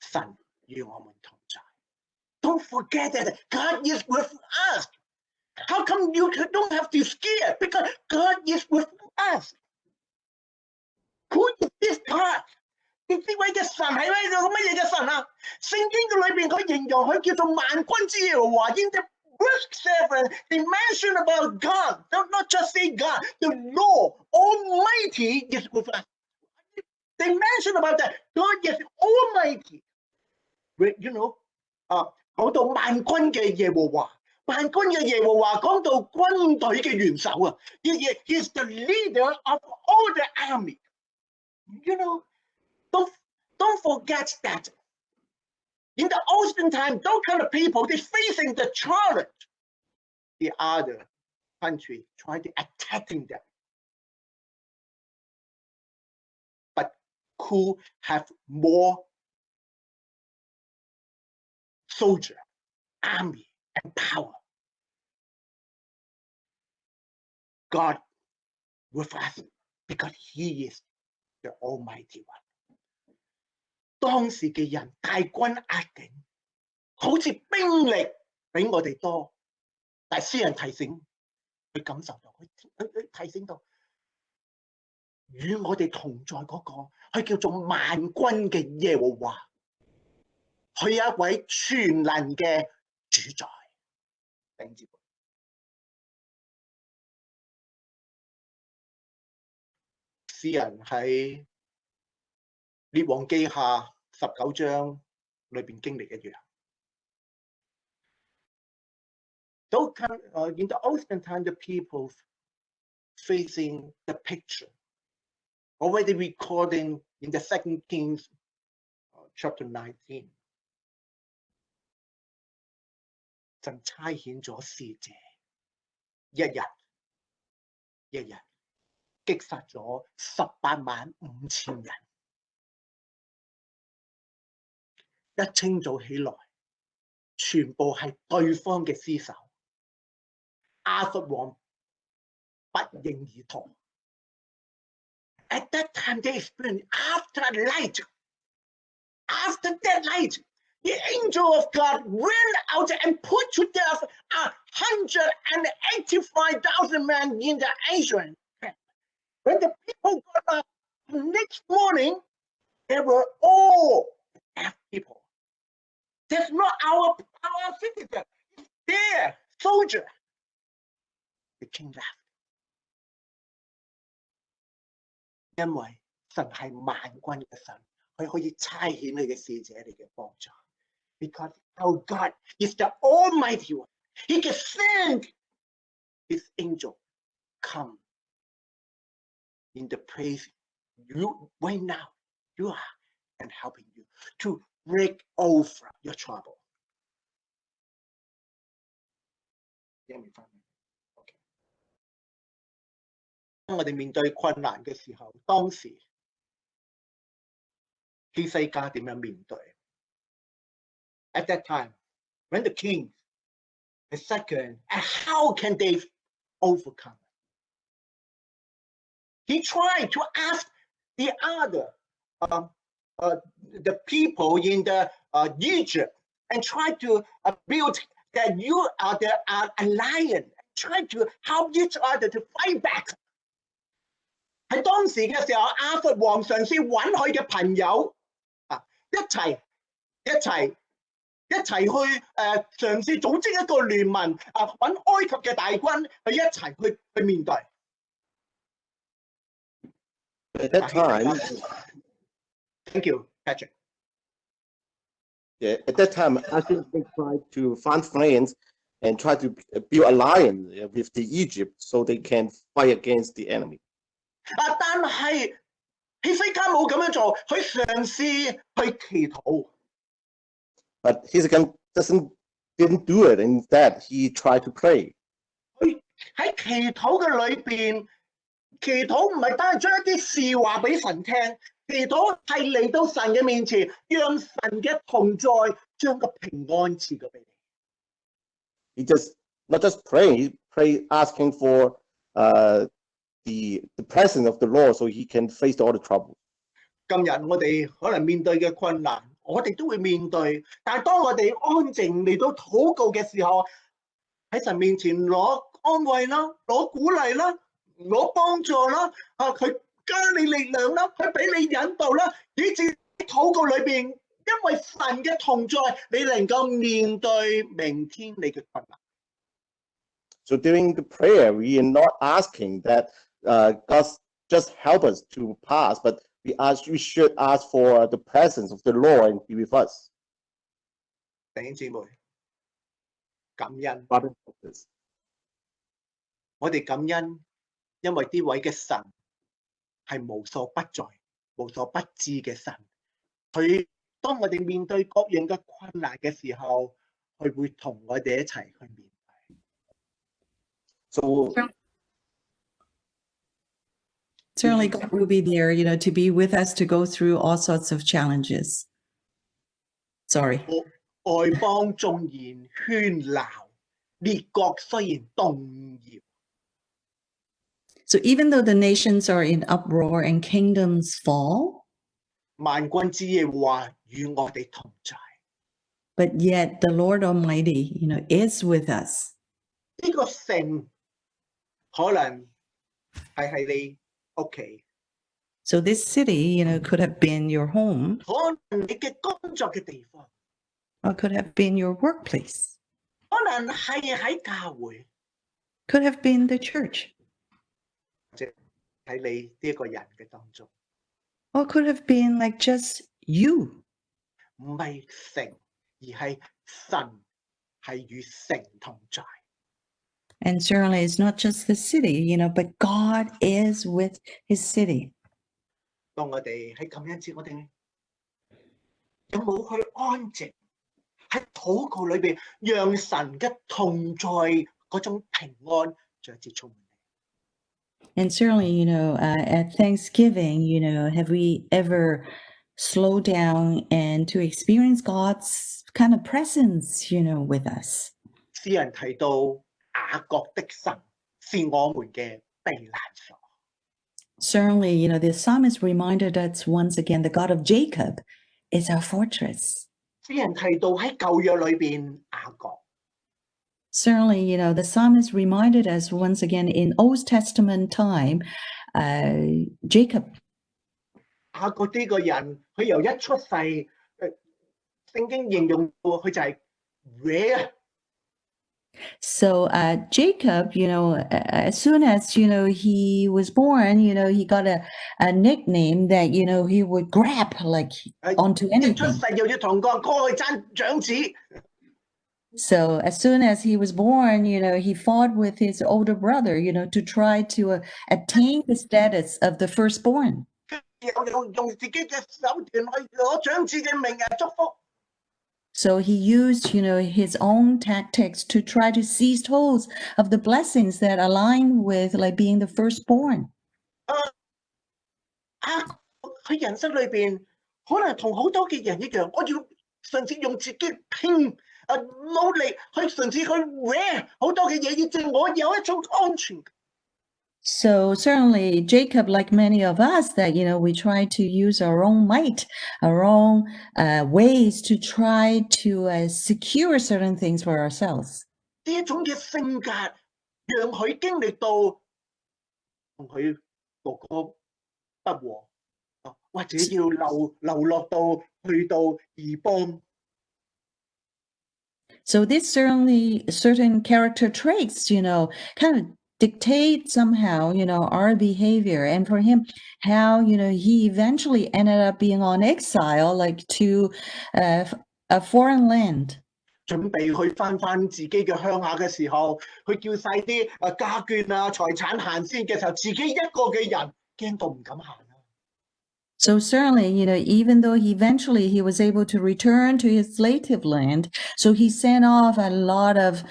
神與我們同在。Don't forget that God is with us. How come you don't have to scare? Because God is with us. Who is this God? 呢位嘅神係咩個乜嘢嘅神啊？聖經嘅裏邊佢形容佢叫做萬軍之耶和華。In the verse 7, they mention about God. Not just say God. The Lord Almighty is with us. They mention about that God is Almighty. You know, 講到萬軍嘅耶和華，萬軍嘅耶和華講到軍隊嘅元首啊。He is the leader of all the army. You know, don't forget that. In the olden time, those kind of people, they're facing the challenge. The other country trying to attacking them. But who have more soldier, army, and power? God with us because He is the Almighty One. 當時嘅人大軍壓境，好似兵力比我哋多，但係詩人提醒佢感受到，佢提醒到與我哋同在嗰個，佢叫做萬軍嘅耶和華，佢係一位全能嘅主宰。頂住！詩人喺列王記下19章裏邊經歷一樣。In the olden time, the people facing the picture already recording in the 2 Kings chapter 19. 神差遣咗使者，一日擊殺咗185000人。一清早起來，全部係對方嘅屍首。亞述王不應而逃。At that time, they experienced after that night, the angel of God ran out and put to death 185,000 men in the Asian camp. When the people got up the next morning, they were all deaf people. That's not our citizen. It's their soldier. The king left. 因為神係萬軍嘅神，佢可以差遣佢嘅使者嚟嘅幫助。Because our God is the Almighty One. He can send His angel come in the place you right now you are and helping you to break over your trouble. Okay. 當我哋面對困難嘅時候，當時希西家點樣面對 ？At that time, when the king, the second, and how can they overcome? He tried to ask the other, the people in the Egypt, and tried to build that you are the alliance, try to help each other to fight back. 喺當時嘅時候，亞述王嘗試揾佢嘅朋友一齊去嘗試組織一個聯盟揾埃及嘅大軍去一齊去面對。At that time, thank you, Patrick. Yeah, at that time, I think they tried to find friends and try to build alliance with the Egypt so they can fight against the enemy. 但係希西家冇咁樣做，佢嘗試去祈禱。But Hezekiah didn't do it. Instead, he tried to pray. 佢喺祈禱嘅裏邊，祈禱唔係單係將一啲事話俾神聽，祈禱係嚟到神嘅面前，讓神嘅同在將個平安賜咗俾你。He just not just praying, he pray asking for the presence of the Lord so he can face all the trouble. 今日我哋可能面對嘅困難，我哋都會面對，但係當我哋安靜嚟到禱告嘅時候，喺神面前攞安慰啦，攞鼓勵啦，攞幫助啦，佢加你力量啦，佢俾你引導啦，以至禱告裏邊，因為神嘅同在，你能夠面對明天你嘅困難。So during the prayer, we are not asking that God just help us to pass, but we should ask for the presence of the Lord and be with us. 弟兄姊妹，感恩， Brothers and sisters, 我哋感恩，因為呢位嘅神係無所不在、無所不知嘅神。佢當我哋面對各樣嘅困難嘅時候，佢會同我哋一齊去面對。So Certainly, God will be there, to be with us to go through all sorts of challenges. Sorry. 外邦縱然喧鬧，列國雖然動搖。So even though the nations are in uproar and kingdoms fall, 萬軍之耶和華與我哋同在。 but yet the Lord Almighty, is with us. 呢個城可能係喺你屋企， So this city, could have been your home, 可能你嘅工作嘅地方， or could have been your workplace, 可能係喺教會， could have been the church, 或者喺你呢一個人嘅當中， or could have been like just you. 唔係城，而係神係與城同在。 And certainly it's not just the city, but God is with his city. 當我哋喺感恩節，我哋有冇去安靜喺禱告裏邊，讓神嘅同在嗰種平安再次充滿你？ And certainly, at Thanksgiving, have we ever slowed down and to experience God's kind of presence, with us? 詩人提到雅各的神是我們嘅避難所。 Certainly, the psalmist reminded us once again, the God of Jacob is our fortress. 詩人提到喺舊約裏邊雅各， Certainly, the psalmist reminded us once again in Old Testament time, Jacob. 雅各呢個人，佢由一出世，聖經形容到佢就係歪。 So Jacob, as soon as, he was born, he got a nickname that, he would grab like onto 一出 anything. 世又要同哥哥去爭長子， So as soon as he was born, he fought with his older brother, to try to attain the status of the firstborn. 又用自己嘅手段去攞長子嘅名祝福。 So he used, his own tactics to try to seize hold of the blessings that align with like being the firstborn. 喺人生裏邊，可能同好多嘅人一樣，我要甚至用自己拼努力去嘗試去搲好多嘅嘢，以至我有一種安全感。 So certainly Jacob, like many of us, that, we try to use our own might, our own ways to try to secure certain things for ourselves. 呢一種嘅性格，讓佢經歷到同佢哥哥不和，或者要流落到去到異邦。 So this certainly certain character traits, kind of dictate somehow, our behavior. And for him, how, he eventually ended up being on exile, like to a foreign land. 準備去返自己嘅鄉下嘅時候，佢叫晒啲家眷啊、財產行先嘅時候，自己一個嘅人驚到唔敢行啦。So certainly, even though he was able to return to his native land, so he sent off a lot of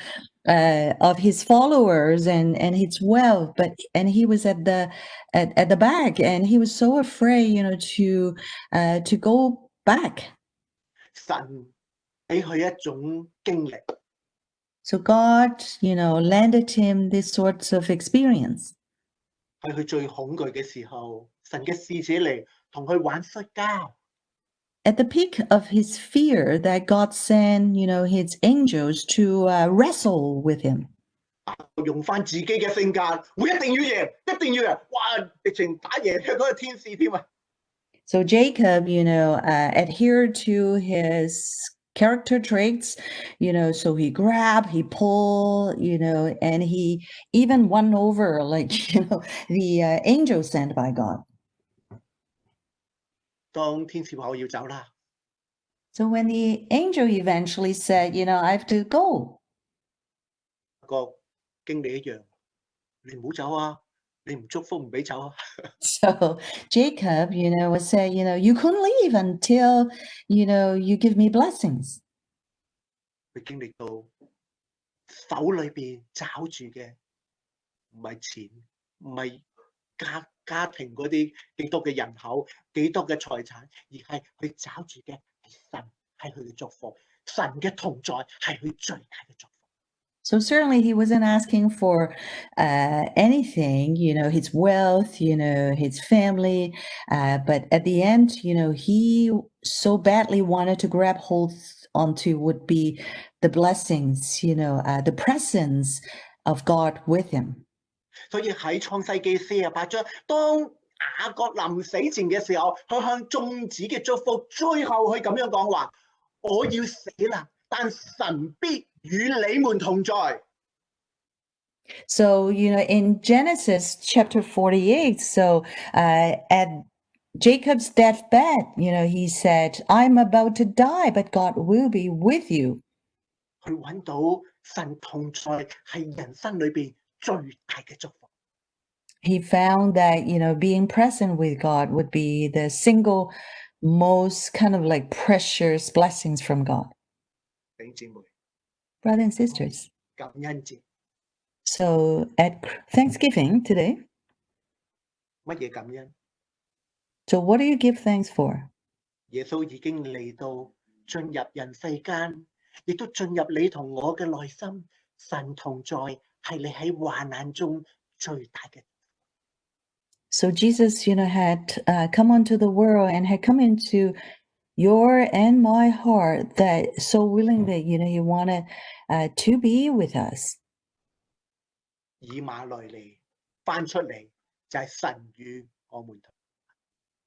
his followers and his wealth, and he was at the back, and he was so afraid, to go back. 神俾佢一種經歷， So God, landed him these sorts of experience. 喺佢最恐懼嘅時候，神嘅使者嚟同佢玩摔跤。 At the peak of his fear, that God sent, his angels to wrestle with him. 用翻自己嘅性格，我一定要贏，一定要贏！哇，直情打贏佢嗰個天使添啊！ So Jacob, adhered to his character traits, so he grabbed, he pulled, and he even won over, the angel sent by God. 當天使話我要走啦， So when the angel eventually said, I have to go. 個經理一樣，你唔好走啊！你唔祝福唔俾走啊！ So Jacob, was said, you couldn't leave until, you give me blessings. 佢經歷到手裏邊找住嘅唔係錢，唔係家庭嗰啲幾多嘅人口、幾多嘅財產，而係佢找住嘅係神，係佢嘅祝福。神嘅同在係佢最大嘅祝福。 So certainly he wasn't asking for anything, his wealth, his family. But at the end, he so badly wanted to grab hold onto would be the blessings, the presence of God with him. 所以喺創世記48章，當雅各臨死前嘅時候，佢向眾子嘅祝福，最後佢咁樣講話：我要死啦，但神必與你們同在。 So, in Genesis chapter 48, so at Jacob's deathbed, he said, I'm about to die, but God will be with you. 佢揾到神同在係人生裏邊最大嘅祝福。 He found that, being present with God would be the single most kind of like precious blessings from God. 弟兄姊妹， Brothers and sisters. 感恩節 So at Thanksgiving today, 乜嘢感恩？ so what do you give thanks for? 耶穌已經嚟到進入人世間，亦都進入你同我嘅內心。神同在係你喺患難中最大嘅。 So Jesus, had come onto the world and had come into your and my heart that so willingly, he wanted to be with us. 以馬內利翻出嚟就係神與我們同。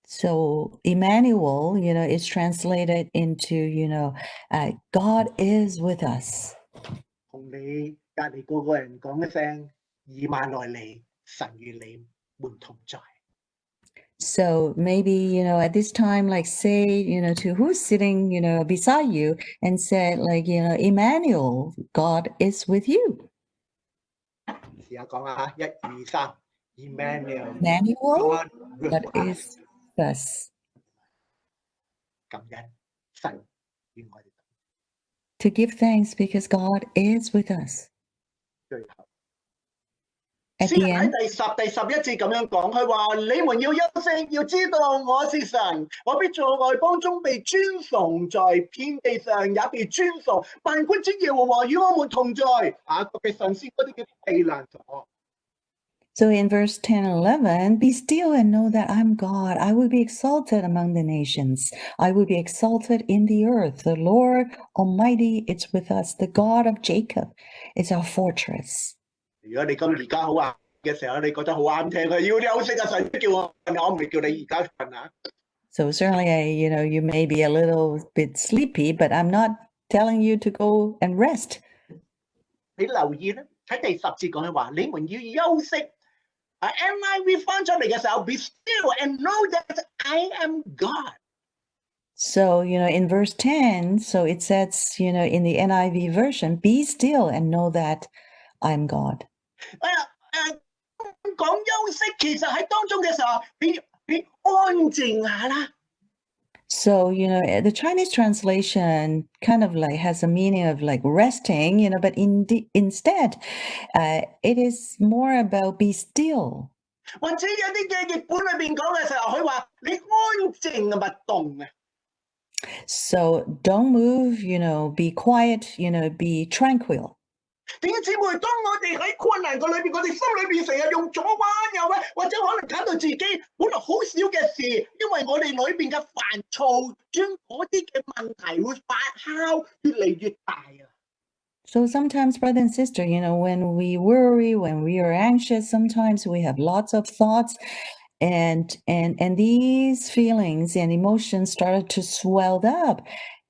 So Emmanuel, is translated into, God is with us. 同你隔離嗰個人講一聲，以馬內利，神與你們同在。 So maybe, at this time, like say, to who's sitting, beside you and said like, Emmanuel, God is with you. 試下講啊，1、2、3 ，Emmanuel， Emmanuel, God God with us。 is with us. 感恩神與我哋 To give thanks because God is with us. 最後。 At 詩 the 人 end, 喺第11節咁樣講，佢話：你們要休息，要知道我是神，我必在外邦中被尊崇，在遍地上也被尊崇。萬軍之耶和華與我們同在。雅各嘅神是嗰啲叫避難所。 so in verse 10 and 11, be still and know that I'm God. I will be exalted among the nations. I will be exalted in the earth. The Lord Almighty is with us. The God of Jacob is our fortress. 如果你今而家好晏嘅時候，你覺得好啱聽，佢要休息啊！神叫我瞓，我唔係叫你而家瞓啊。 So certainly, you may be a little bit sleepy, but I'm not telling you to go and rest. 你留意咧，喺第10節講嘅話，你們要休息。NIV 翻出嚟嘅時候 ，be still and know that I am God。 So, in verse 10, so it says, in the NIV version, be still and know that I'm God. 講休息，其實喺當中嘅時候，你安靜下啦。So, the Chinese translation kind of like has a meaning of like resting, but instead, it is more about be still. 或者有啲嘅譯本裏邊講嘅時候，佢話你安靜嘅勿動啊。So don't move, be quiet, be tranquil. 弟兄姊妹，當我哋喺困難嘅裏邊，我哋心裏邊成日用左彎右彎，或者可能搞到自己本來好少嘅事，因為我哋裏邊嘅煩躁，將嗰啲嘅問題會發酵越嚟越大啊。So sometimes, brother and sister, when we worry, when we are anxious, sometimes we have lots of thoughts, and these feelings and emotions started to swell up,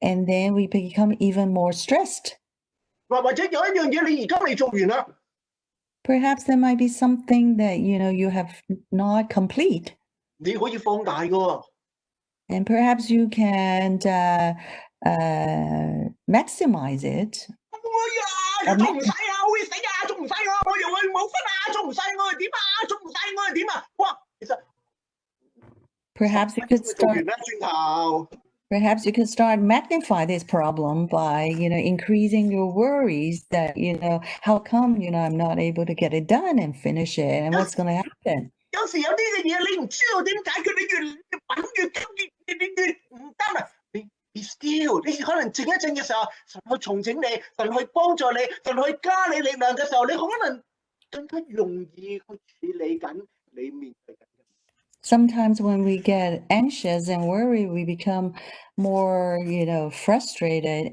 and then we become even more stressed. 或者有一樣嘢你而家未做完啦， Perhaps there might be something that you have not complete, 你可以放大㗎。 and perhaps you can maximize it. 哎呀，做唔晒啊，會死啊，做唔晒啊，我又會冇分啊，做唔晒我係點啊，做唔晒我係點啊？哇，其實 Perhaps you could 做完 start. 啦，轉頭。 Perhaps you could start magnify this problem by, increasing your worries that, how come, I'm not able to get it done and finish it, and what's going to happen? 有時有啲嘅嘢你唔知道點解決，你越揾越急，你越唔得啊！你 be still， 你可能靜一靜嘅時候，神去重整你，神去幫助你，神去加你力量嘅時候，你可能更加容易去處理緊你面對緊嘅。 Sometimes when we get anxious and worried, we become more, frustrated.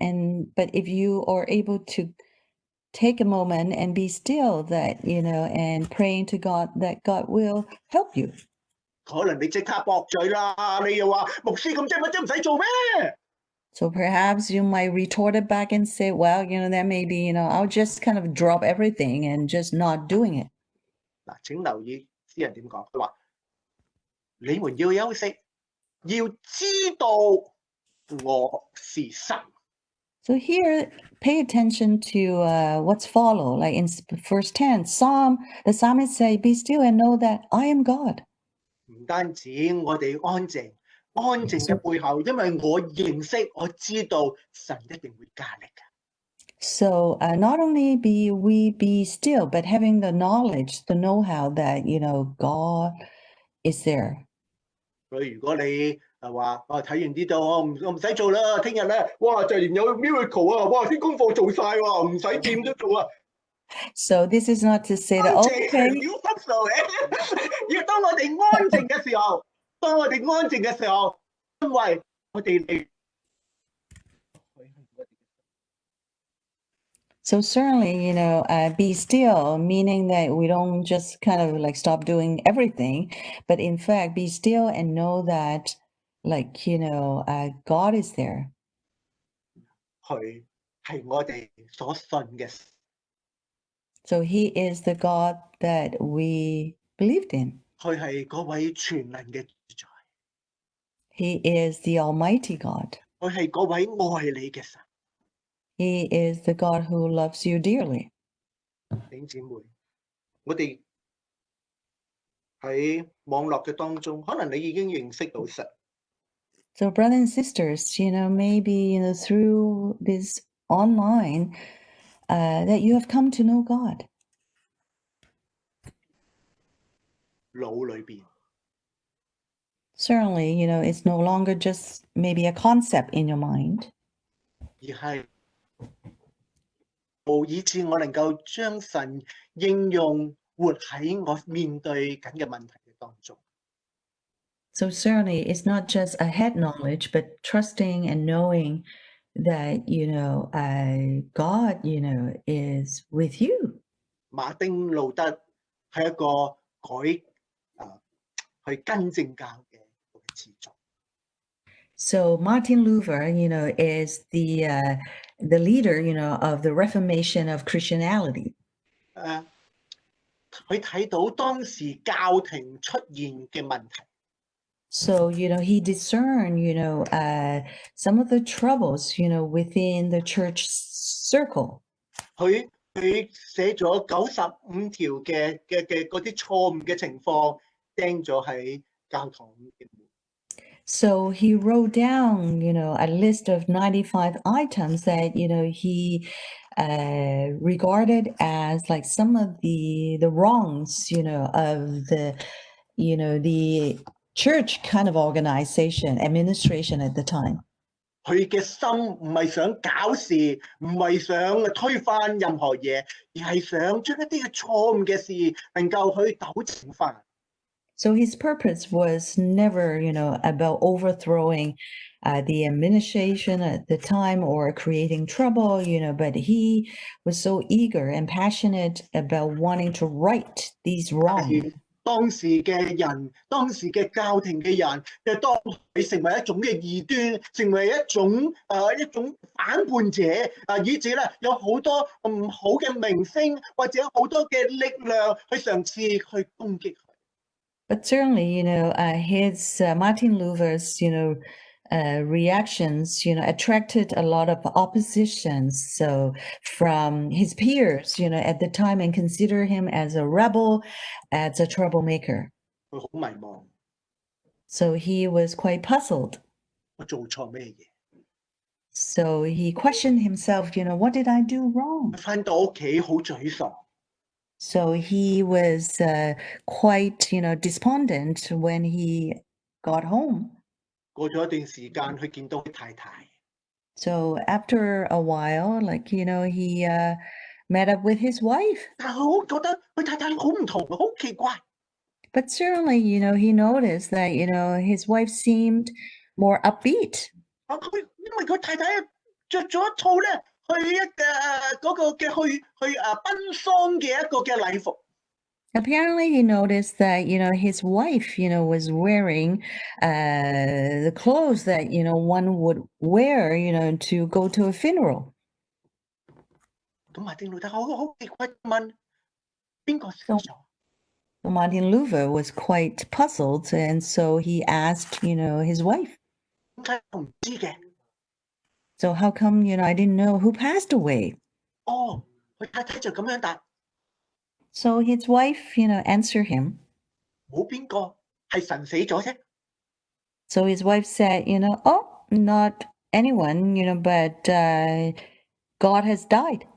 But if you are able to take a moment and be still, that, and praying to God, that God will help you. 可能你即刻駁嘴啦，你又話牧師咁乜啫唔使做咩？ So perhaps you might retort it back and say, well, that may be, I'll just kind of drop everything and just not doing it. 嗱，請留意詩人點講，佢話：你們要休息，要知道我是神。 So here, pay attention to what's follow. Like in verse 10, the psalmist say, be still and know that I am God. 唔單止我哋安靜嘅背後，因為我認識，我知道神一定會加力嘅。 So not only we be still, but having the knowledge, the know-how that, God is there. 所以如果你話睇完呢度，我唔使做啦，聽日咧，哇突然有 miracle 啊，哇啲功課做晒喎，唔使掂都做啊。 So this is not to say that, 安靜 okay. 係要質素嘅，要當我哋安靜嘅時候，因為我哋嚟。 So certainly, be still, meaning that we don't just kind of like stop doing everything, but in fact, be still and know that, like, God is there. 佢係我哋所信嘅。 So he is the God that we believed in. 佢係嗰位全能嘅主宰， He is the Almighty God. 佢係嗰位愛你嘅神。 He is the God who loves you dearly. 弟兄姊妹，我哋喺網絡嘅當中，可能你已經認識到神。 So brothers and sisters, maybe, through this online, that you have come to know God. 腦裏邊 Certainly, it's no longer just maybe a concept in your mind, 而係以致我能夠將神應用活喺我面對緊嘅問題嘅當中。 So certainly it's not just a head knowledge, but trusting and knowing that, God, is with you. 馬丁路德係一個去更正教嘅一個始祖。 So Martin Luther, is the leader, of the Reformation of Christianity. 佢睇到當時教廷出現嘅問題。 So, he discerned, some of the troubles, within the church circle. 佢寫咗95條嘅嗰啲錯誤嘅情況，釘咗喺教堂嘅門。 So he wrote down, a list of 95 items that, he regarded as like some of the wrongs, of the church kind of organization, administration at the time. 佢嘅心唔係想搞事，唔係想推翻任何嘢，而係想將一啲嘅錯誤嘅事能夠去糾正翻。 So his purpose was never, about overthrowing the administration at the time or creating trouble, but he was so eager and passionate about wanting to right these wrongs. 當時嘅人，當時嘅教廷嘅人，就當佢成為一種嘅異端，成為一種反叛者，以至咧有好多唔好嘅明星或者好多嘅力量去嘗試去攻擊佢。 But certainly, his Martin Luther's, reactions, attracted a lot of opposition. So from his peers, at the time, and consider him as a rebel, as a troublemaker. 佢好迷茫， So he was quite puzzled. 我做錯咩嘢？ So he questioned himself, what did I do wrong? 返到屋企好沮喪。 So he was quite, despondent when he got home. 過咗一段時間，佢見到佢太太， So after a while, he met up with his wife. 但係佢好覺得佢太太好唔同，好奇怪。 But certainly, he noticed that, his wife seemed more upbeat. 因為佢太太着咗一套咧，嗰個嘅去奔喪嘅一個嘅禮服。 Apparently, he noticed that, his wife, was wearing the clothes that, one would wear, to go to a funeral. 咁馬丁路德好奇怪問邊個死咗？ So Martin Luther was quite puzzled, and so he asked, his wife. 點解我唔知嘅？ So how come, I didn't know who passed away? 哦，佢太太就咁樣答， So his wife, answered him. 冇邊個係神死咗啫。 So his wife said, oh, not anyone, but God has died.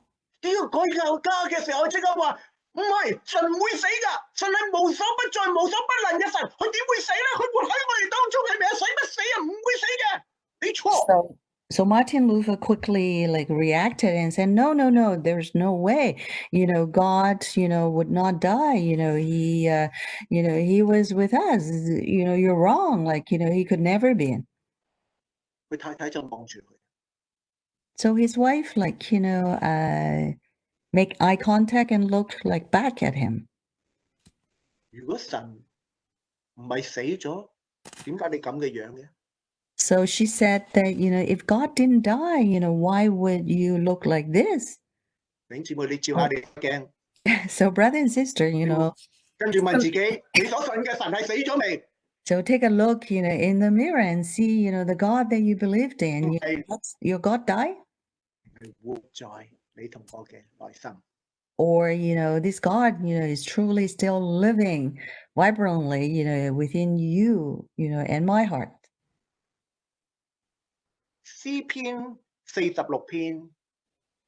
呢個改教家嘅時候，即刻話唔係神唔會死㗎，神係無所不在、無所不能嘅神，佢點會死咧？佢活喺我哋當中，係咪啊？使乜死啊？唔會死嘅，你錯。 So Martin Luther quickly reacted and said, no, there's no way, God, would not die. He was with us. You're wrong. He could never be. 佢太太就望住佢， So his wife, make eye contact and looked back at him. 如果神唔係死咗，點解你咁嘅樣嘅？ So she said that, if God didn't die, why would you look like this? 弟兄姊妹，你照下你鏡， So brother and sister, 跟住問自己，你所信嘅神係死咗未？ so take a look, in the mirror and see, the God that you believed in. Okay. Your God died? 係活在你同我嘅內心。 Or, this God, is truly still living vibrantly, within you, and my heart. 詩篇46篇，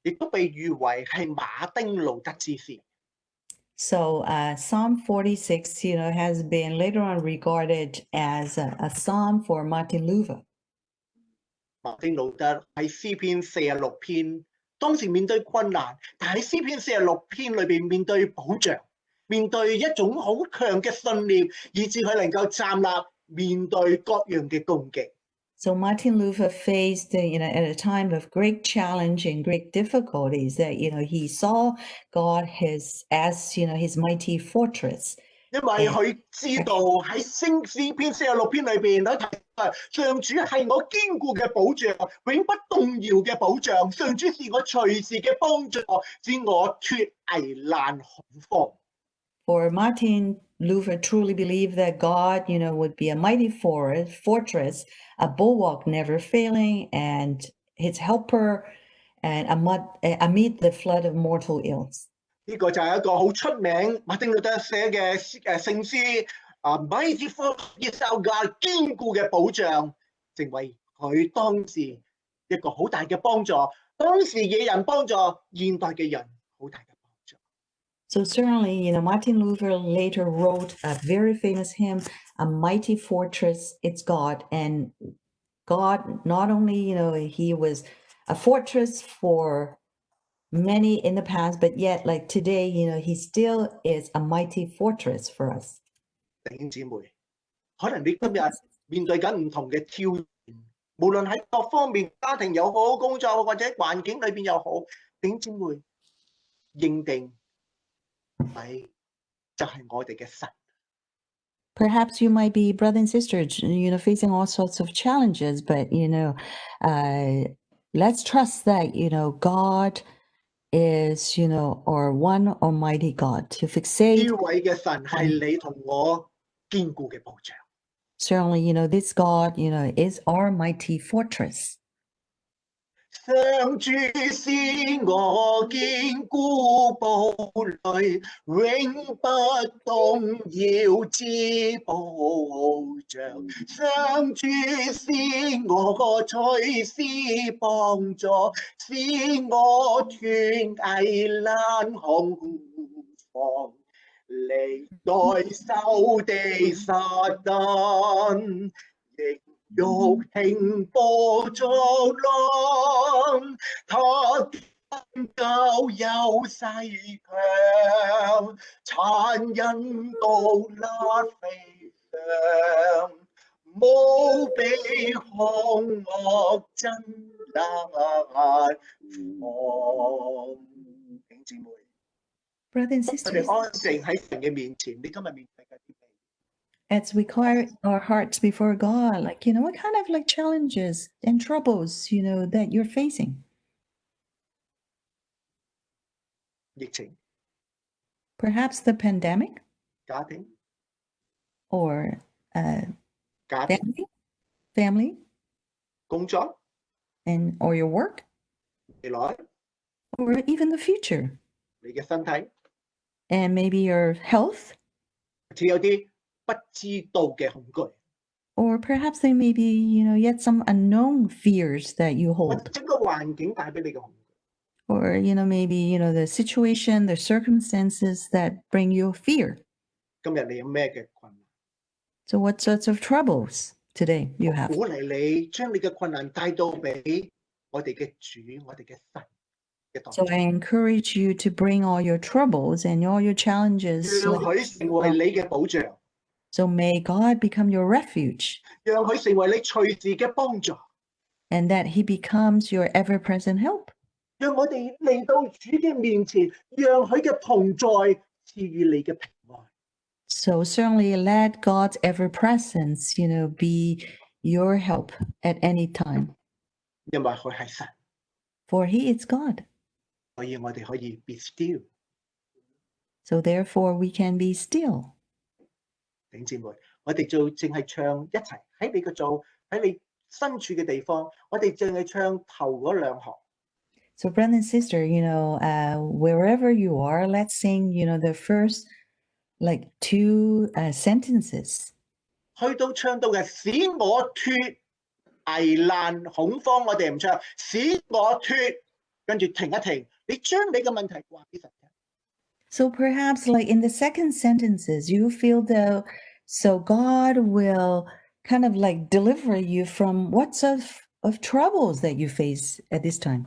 亦都被譽為係馬丁路德之詩。 So Psalm 46, has been later on regarded as a psalm for Martin Luther. 馬丁路德喺詩篇46篇，當時面對困難，但喺詩篇46篇裏邊面對保障，面對一種好強嘅信念，以致佢能夠站立面對各樣嘅攻擊。 So Martin Luther faced, at a time of great challenge and great difficulties that, he saw God as, his mighty fortress. 因為佢知道喺詩篇46篇裏邊，佢提到上主係我堅固嘅保障，永不動搖嘅保障。上主是我隨時嘅幫助，使我脫危難恐慌。 For Martin Luther truly believed that God, would be a mighty fortress, a bulwark never failing, and his helper, and amid the flood of mortal ills. 呢個就係一個好出名馬丁路德寫嘅聖詩 mighty fortress is our God 堅固嘅保障，成為佢當時一個好大嘅幫助。當時嘅人幫助現代嘅人好大嘅幫助。So certainly, Martin Luther later wrote a very famous hymn, "A Mighty Fortress, It's God." And God, not only, he was a fortress for many in the past, but yet like today, he still is a mighty fortress for us. 弟兄姊妹，可能你今日面對緊唔同嘅挑戰，無論喺各方面，家庭又好，工作或者環境裏邊又好，弟兄姊妹認定你就係我哋嘅神。Perhaps you might be brother and sister, facing all sorts of challenges, but, let's trust that, God is, our one almighty God to 呢 fixate. 位嘅神係你同我堅固嘅保障。Certainly, this God, is our mighty fortress. 上主是我堅固堡壘，永不動搖之保障。上主是我隨時幫助，使我脫危難恐慌，歷代仇敵撒旦。欲停波作浪，他較有勢強，殘忍到那飛上，無比兇惡真難防。弟兄姊妹， Brothers and 我哋 sisters, 安靜喺神嘅面前，你今日面對緊啲咩？ as we quiet our hearts before God, what kind of challenges and troubles, that you're facing? 疫情、 Perhaps the pandemic 家庭、 or 家庭、 family, 工作、 or your work, 未來、 or even the future, 你嘅身體， and maybe your health, 似有啲不知道嘅恐懼， or perhaps there may be, yet some unknown fears that you 或 hold, 者整個環境帶俾你嘅恐懼。 or, maybe, the situation, the circumstances that bring you fear. 今日你有咩嘅困難？ So what sorts of troubles today you have? 鼓勵你將你嘅困難帶到俾我哋嘅主，我哋嘅神嘅當 So 中， I encourage you to bring all your troubles and all your challenges. 讓佢成為你嘅保障， So may God become your refuge, 讓佢成為你隨時嘅幫助， and that he becomes your ever-present help. 讓我哋嚟到主嘅面前，讓佢嘅同在賜予你嘅平安。 So certainly let God's ever-presence, be your help at any time. 因為佢係神， For he is God. 所以我哋可以 be still。 So therefore we can be still. 弟兄姊妹，我哋就淨係唱一齊喺你嘅座，喺你身處嘅地方，我哋淨係唱頭嗰兩行。 So brother and sister, wherever you are, let's sing, the first two sentences. 去到唱到嘅使我脫危難恐慌，我哋唔唱，使我脫，跟住停一停，你將你嘅問題話俾神聽。 So perhaps in the second sentences, you feel so God will kind of deliver you from what sort of troubles that you face at this time.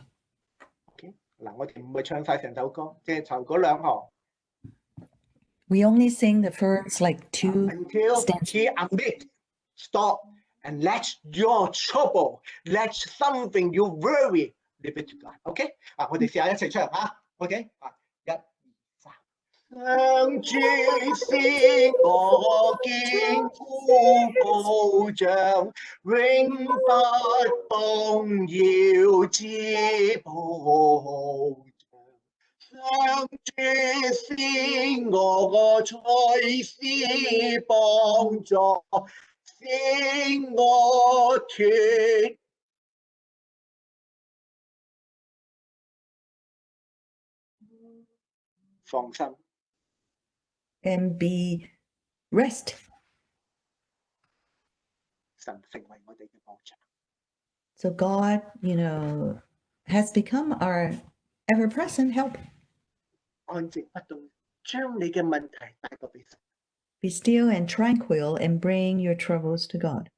OK， 嗱，我哋唔會唱晒成首歌，即係頭嗰兩行。 We only sing the first two Until stanzas. he admit, stop, and let your trouble, let something you worry, leave it to God. OK， 我哋試下一齊唱嚇。OK， 1、2、3。上主是我堅固保障，永不動搖之保障。 上主是我隨時幫助，使我脫。放心， And be rest 神成為我哋嘅保障。 So God, has become our ever-present help. 安靜不動，將你嘅問題帶到俾神， Be still and tranquil and bring your troubles to God.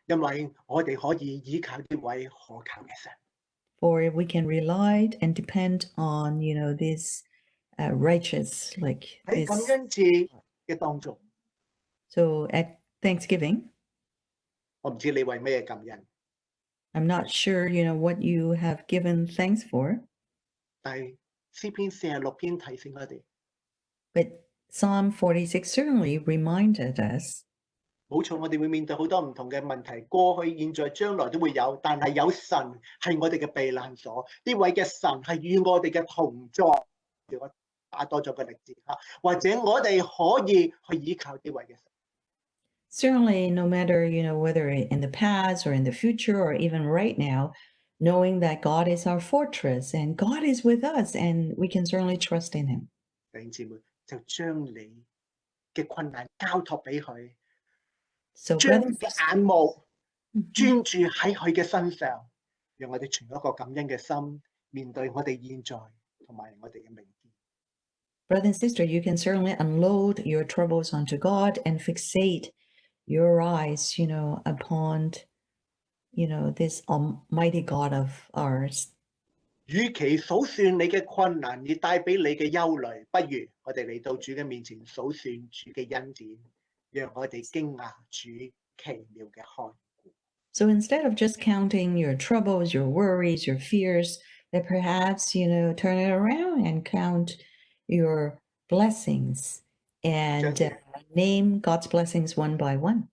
因為我哋可以依靠呢位可靠嘅神。 For we can rely and depend on, this righteous, like 喺 this. 感恩節嘅當中， So at Thanksgiving, 我唔知你為咩感恩， I'm not sure, what you have given thanks for, 但係詩篇46篇提醒我哋， but Psalm 46 certainly reminded us. 冇錯，我哋會面對好多唔同嘅問題，過去、現在、將來都會有，但係有神係我哋嘅避難所，呢位嘅神係與我哋嘅同在。我打多咗個例子嚇，或者我哋可以去依靠呢位嘅神。 Certainly, no matter, whether in the past or in the future or even right now, knowing that God is our fortress and God is with us and we can certainly trust in him. 弟兄姊妹，就將你嘅困難交託俾佢， So 將 brothers, 你嘅眼目 Mhm. 專注喺佢嘅身上，讓我哋存一個感恩嘅心，面對我哋現在同埋我哋嘅明天。 brother and sister, you can certainly unload your troubles onto God and fixate your eyes, upon, this almighty God of ours. 與其數算你嘅困難而帶俾你嘅憂慮，不如我哋嚟到主嘅面前數算主嘅恩典，讓我哋驚訝主奇妙嘅看顧。 So instead of just counting your troubles, your worries, your fears, that perhaps, turn it around and count your blessings and name God's blessings one by one.